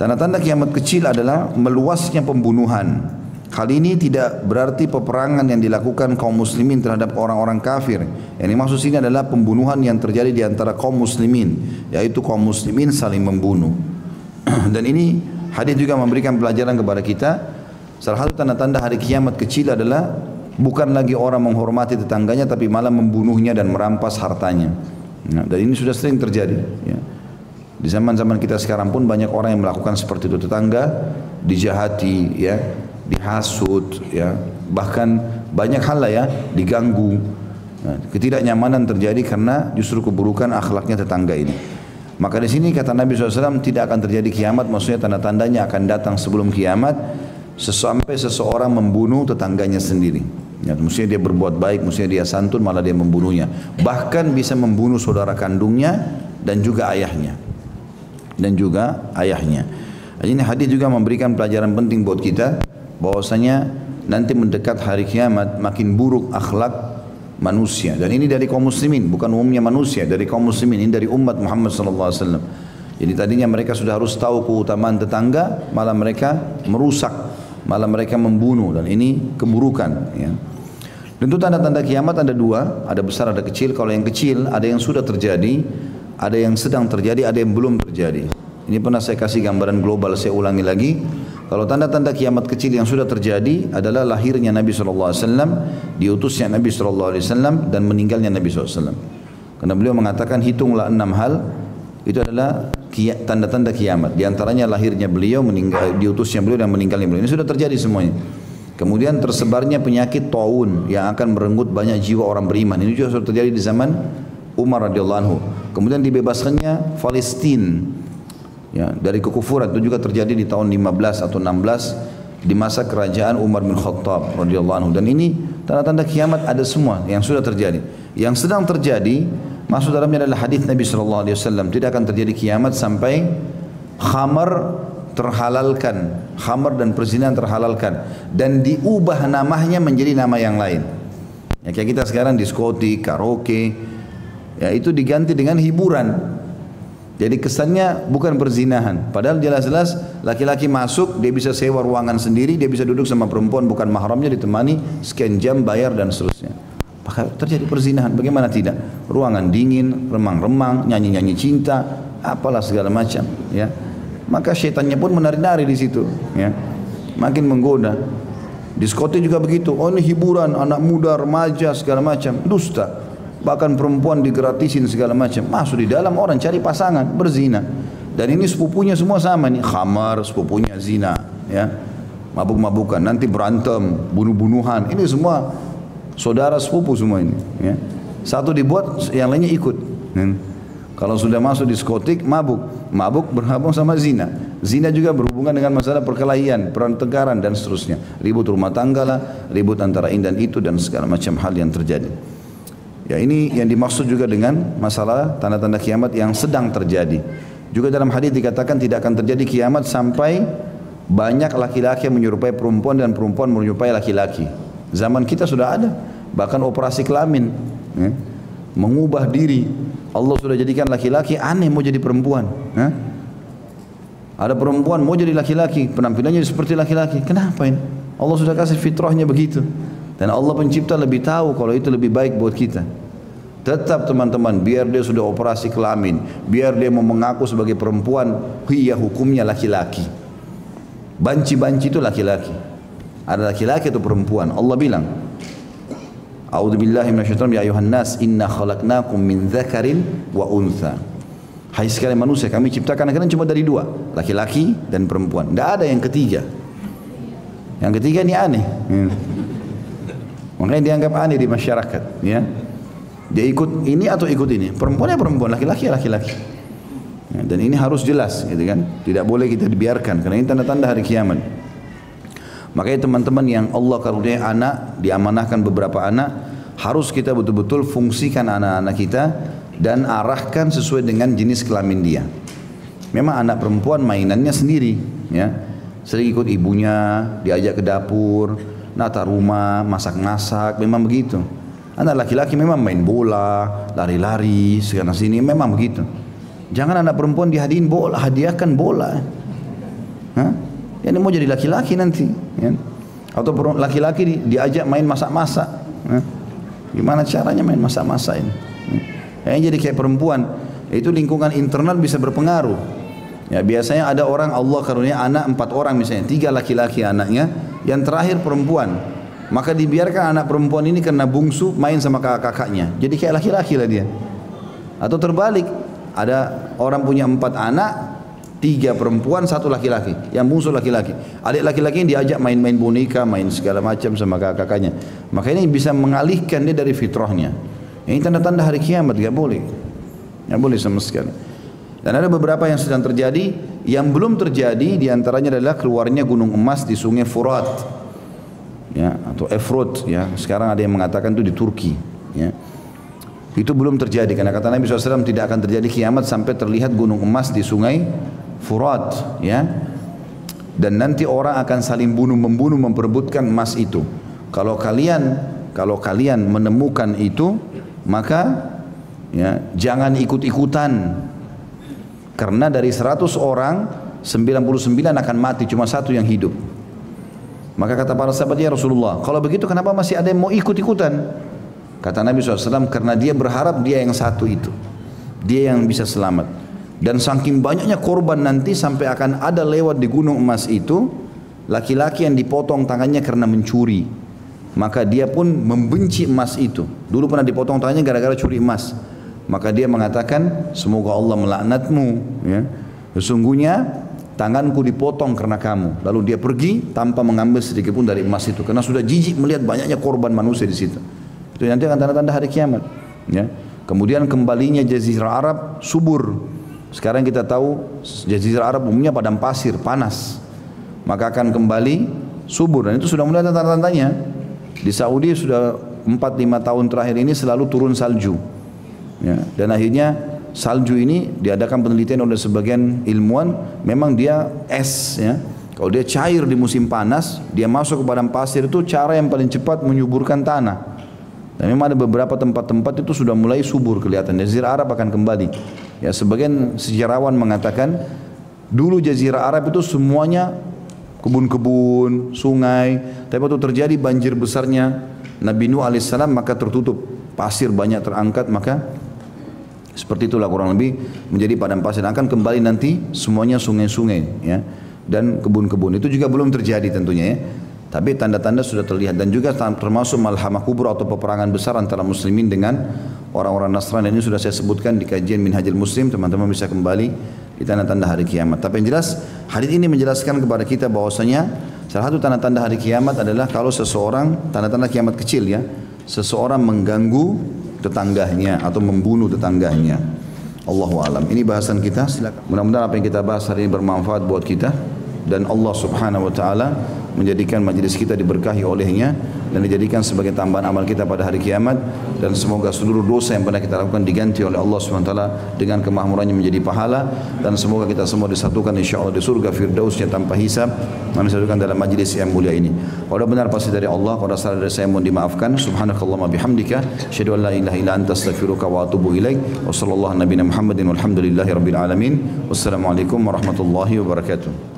Tanda-tanda kiamat kecil adalah meluasnya pembunuhan. Hal ini tidak berarti peperangan yang dilakukan kaum muslimin terhadap orang-orang kafir. Yang dimaksud sini adalah pembunuhan yang terjadi di antara kaum muslimin, yaitu kaum muslimin saling membunuh. Dan ini hadis juga memberikan pelajaran kepada kita. Salah satu tanda-tanda hari kiamat kecil adalah bukan lagi orang menghormati tetangganya, tapi malah membunuhnya dan merampas hartanya. Nah, dan ini sudah sering terjadi. Ya. Di zaman-zaman kita sekarang pun banyak orang yang melakukan seperti itu. Tetangga dijahati, ya, dihasut, ya, bahkan banyak hal lah ya, diganggu. Nah, ketidaknyamanan terjadi karena justru keburukan akhlaknya tetangga ini. Maka di sini kata Nabi SAW tidak akan terjadi kiamat, maksudnya tanda-tandanya akan datang sebelum kiamat, sampai seseorang membunuh tetangganya sendiri. Ya, maksudnya dia berbuat baik, maksudnya dia santun, malah dia membunuhnya. Bahkan bisa membunuh saudara kandungnya dan juga ayahnya. Ini hadis juga memberikan pelajaran penting buat kita, bahwasanya nanti mendekat hari kiamat makin buruk akhlak manusia, dan ini dari kaum muslimin, bukan umumnya manusia, dari kaum muslimin, ini dari umat Muhammad SAW. Jadi tadinya mereka sudah harus tahu keutamaan tetangga, malah mereka merusak, malah mereka membunuh, dan ini keburukan. Ya. Tentu tanda-tanda kiamat ada dua, ada besar ada kecil. Kalau yang kecil ada yang sudah terjadi, ada yang sedang terjadi, ada yang belum terjadi. Ini pernah saya kasih gambaran global, saya ulangi lagi. Kalau tanda-tanda kiamat kecil yang sudah terjadi adalah lahirnya Nabi SAW, diutusnya Nabi SAW, dan meninggalnya Nabi SAW. Karena beliau mengatakan hitunglah 6 hal, itu adalah tanda-tanda kiamat. Di antaranya lahirnya beliau, diutusnya beliau dan meninggalnya beliau. Ini sudah terjadi semuanya. Kemudian tersebarnya penyakit taun yang akan merenggut banyak jiwa orang beriman. Ini juga sudah terjadi di zaman Umar radhiyallahu anhu. Kemudian dibebaskannya Palestina. Ya, dari kekufuran, itu juga terjadi di tahun 15 atau 16 di masa kerajaan Umar bin Khattab radhiyallahu anhu. Dan ini tanda-tanda kiamat ada semua yang sudah terjadi. Yang sedang terjadi, masuk dalamnya adalah hadis Nabi SAW, tidak akan terjadi kiamat sampai khamar terhalalkan, khamar dan perzinahan terhalalkan, dan diubah namanya menjadi nama yang lain. Ya, kayak kita sekarang diskotik, karaoke, ya, itu diganti dengan hiburan. Jadi kesannya bukan perzinahan, padahal jelas-jelas laki-laki masuk, dia bisa sewa ruangan sendiri, dia bisa duduk sama perempuan bukan mahramnya, ditemani sekian jam, bayar dan seterusnya. Maka terjadi perzinahan, bagaimana tidak? Ruangan dingin, remang-remang, nyanyi-nyanyi cinta, apalah segala macam, ya. Maka syaitannya pun menari-nari di situ, ya. Makin menggoda. Diskotik juga begitu. Oh, ini hiburan anak muda, remaja, segala macam, dusta. Bahkan perempuan digratisin segala macam, masuk di dalam, orang cari pasangan, berzina. Dan ini sepupunya semua sama nih, khamar, sepupunya zina, ya, mabuk-mabukan, nanti berantem, bunuh-bunuhan, ini semua saudara sepupu semua ini, ya. Satu dibuat, yang lainnya ikut. Kalau sudah masuk diskotik, mabuk berhubung sama zina. Zina juga berhubungan dengan masalah perkelahian, pertengkaran dan seterusnya. Ribut rumah tangga lah, ribut antara ini dan itu, dan segala macam hal yang terjadi. Ya, ini yang dimaksud juga dengan masalah tanda-tanda kiamat yang sedang terjadi. Juga dalam hadis dikatakan tidak akan terjadi kiamat sampai banyak laki-laki yang menyerupai perempuan dan perempuan menyerupai laki-laki. Zaman kita sudah ada, bahkan operasi kelamin, ya, mengubah diri. Allah sudah jadikan laki-laki, aneh mau jadi perempuan. Hah? Ada perempuan mau jadi laki-laki, penampilannya seperti laki-laki. Kenapa ini? Allah sudah kasih fitrahnya begitu. Dan Allah pencipta lebih tahu kalau itu lebih baik buat kita. Tetap teman-teman, biar dia sudah operasi kelamin, biar dia mau mengaku sebagai perempuan, iya hukumnya laki-laki. Banci-banci itu laki-laki. Ada laki-laki atau perempuan. Allah bilang, A'udzubillahi minasyaitonir rajim, ya ayuhan nas inna khalaqnakum min dzakarin wa untha. Hai sekalian manusia, kami ciptakan kalian cuma dari dua, laki-laki dan perempuan. Tidak ada yang ketiga. Yang ketiga ini aneh. Makanya dianggap aneh di masyarakat, ya. Dia ikut ini atau ikut ini. Perempuannya perempuan, laki-laki ya laki-laki. Ya, dan ini harus jelas, gitu kan? Tidak boleh kita dibiarkan, karena ini tanda-tanda hari kiamat. Makanya teman-teman yang Allah karuniai anak, diamanahkan beberapa anak, harus kita betul-betul fungsikan anak-anak kita dan arahkan sesuai dengan jenis kelamin dia. Memang anak perempuan mainannya sendiri, ya. Sering ikut ibunya, diajak ke dapur, nata rumah, masak-masak, memang begitu. Anak laki-laki memang main bola, lari-lari, sana sini, memang begitu. Jangan anak perempuan dihadiahin bola, hadiahkan bola. Hah? Ini mau jadi laki-laki nanti, ya. Atau laki-laki diajak main masak-masak. Gimana caranya main masak-masak ini? Kayaknya jadi kayak perempuan. Itu lingkungan internal bisa berpengaruh. Ya, biasanya ada orang Allah karunia anak 4 orang misalnya, 3 laki-laki anaknya, yang terakhir perempuan. Maka dibiarkan anak perempuan ini karena bungsu main sama kakak-kakaknya. Jadi kayak laki-laki lah dia. Atau terbalik, ada orang punya 4 anak, 3 perempuan, 1 laki-laki. Yang bungsu laki-laki. Adik laki-laki yang diajak main-main boneka, main segala macam sama kakak-kakaknya. Maka ini bisa mengalihkan dia dari fitrahnya. Ini tanda-tanda hari kiamat, gak boleh. Gak boleh sama sekali. Dan ada beberapa yang sedang terjadi, yang belum terjadi diantaranya adalah keluarnya gunung emas di sungai Furat, ya, atau Efrut, ya. Sekarang ada yang mengatakan itu di Turki, ya. Itu belum terjadi karena kata Nabi SAW tidak akan terjadi kiamat sampai terlihat gunung emas di sungai Furat, ya. Dan nanti orang akan saling membunuh, memperebutkan emas itu. Kalau kalian menemukan itu, maka ya, jangan ikut-ikutan. Karena dari 100 orang 99 akan mati, cuma 1 yang hidup. Maka kata para sahabat, ya Rasulullah, kalau begitu kenapa masih ada yang mau ikut-ikutan? Kata Nabi SAW, karena dia berharap dia yang satu itu, dia yang bisa selamat. Dan saking banyaknya korban nanti sampai akan ada lewat di gunung emas itu, laki-laki yang dipotong tangannya karena mencuri. Maka dia pun membenci emas itu. Dulu pernah dipotong tangannya gara-gara curi emas. Maka dia mengatakan, semoga Allah melaknatmu, ya. Sesungguhnya tanganku dipotong karena kamu. Lalu dia pergi tanpa mengambil sedikit pun dari emas itu, karena sudah jijik melihat banyaknya korban manusia di situ. Itu nanti akan tanda-tanda hari kiamat, ya. Kemudian kembalinya Jazirah Arab subur. Sekarang kita tahu Jazirah Arab umumnya padang pasir, panas. Maka akan kembali subur, dan itu sudah mulai tanda-tandanya. Di Saudi sudah 4-5 tahun terakhir ini selalu turun salju. Ya, dan akhirnya salju ini diadakan penelitian oleh sebagian ilmuwan, memang dia es, ya. Kalau dia cair di musim panas, dia masuk ke padang pasir, itu cara yang paling cepat menyuburkan tanah. Dan memang ada beberapa tempat-tempat itu sudah mulai subur kelihatan. Jazirah Arab akan kembali. Ya, sebagian sejarawan mengatakan dulu Jazirah Arab itu semuanya kebun-kebun, sungai. Tapi waktu terjadi banjir besarnya Nabi Nuh alaihissalam, maka tertutup, pasir banyak terangkat, maka seperti itulah kurang lebih menjadi padang pasir. Akan kembali nanti semuanya sungai-sungai, ya, dan kebun-kebun. Itu juga belum terjadi tentunya, ya. Tapi tanda-tanda sudah terlihat, dan juga termasuk malhamah kubra atau peperangan besar antara muslimin dengan orang-orang Nasrani. Ini sudah saya sebutkan di kajian Minhajul Muslim, teman-teman bisa kembali di tanda-tanda hari kiamat. Tapi yang jelas hadis ini menjelaskan kepada kita bahwasanya salah satu tanda-tanda hari kiamat adalah kalau seseorang, tanda-tanda kiamat kecil, ya, seseorang mengganggu tetangganya atau membunuh tetangganya. Allahu a'lam. Ini bahasan kita. Silakan. Mudah-mudahan apa yang kita bahas hari ini bermanfaat buat kita, dan Allah Subhanahu wa taala menjadikan majlis kita diberkahi olehnya dan dijadikan sebagai tambahan amal kita pada hari kiamat, dan semoga seluruh dosa yang pernah kita lakukan diganti oleh Allah SWT dengan kemakmurannya menjadi pahala, dan semoga kita semua disatukan insyaallah di surga firdausnya tanpa hisab, dan disatukan dalam majlis yang mulia ini. Kalau benar pasti dari Allah, kalau salah dari saya mohon dimaafkan. Subhanakallahumma bihamdika asyhadu an la ilaha illa anta astaghfiruka wa atubu ilaik. Wa sallallahu nabiyana Muhammadin walhamdulillahi rabbil alamin. Wassalamualaikum warahmatullahi wabarakatuh.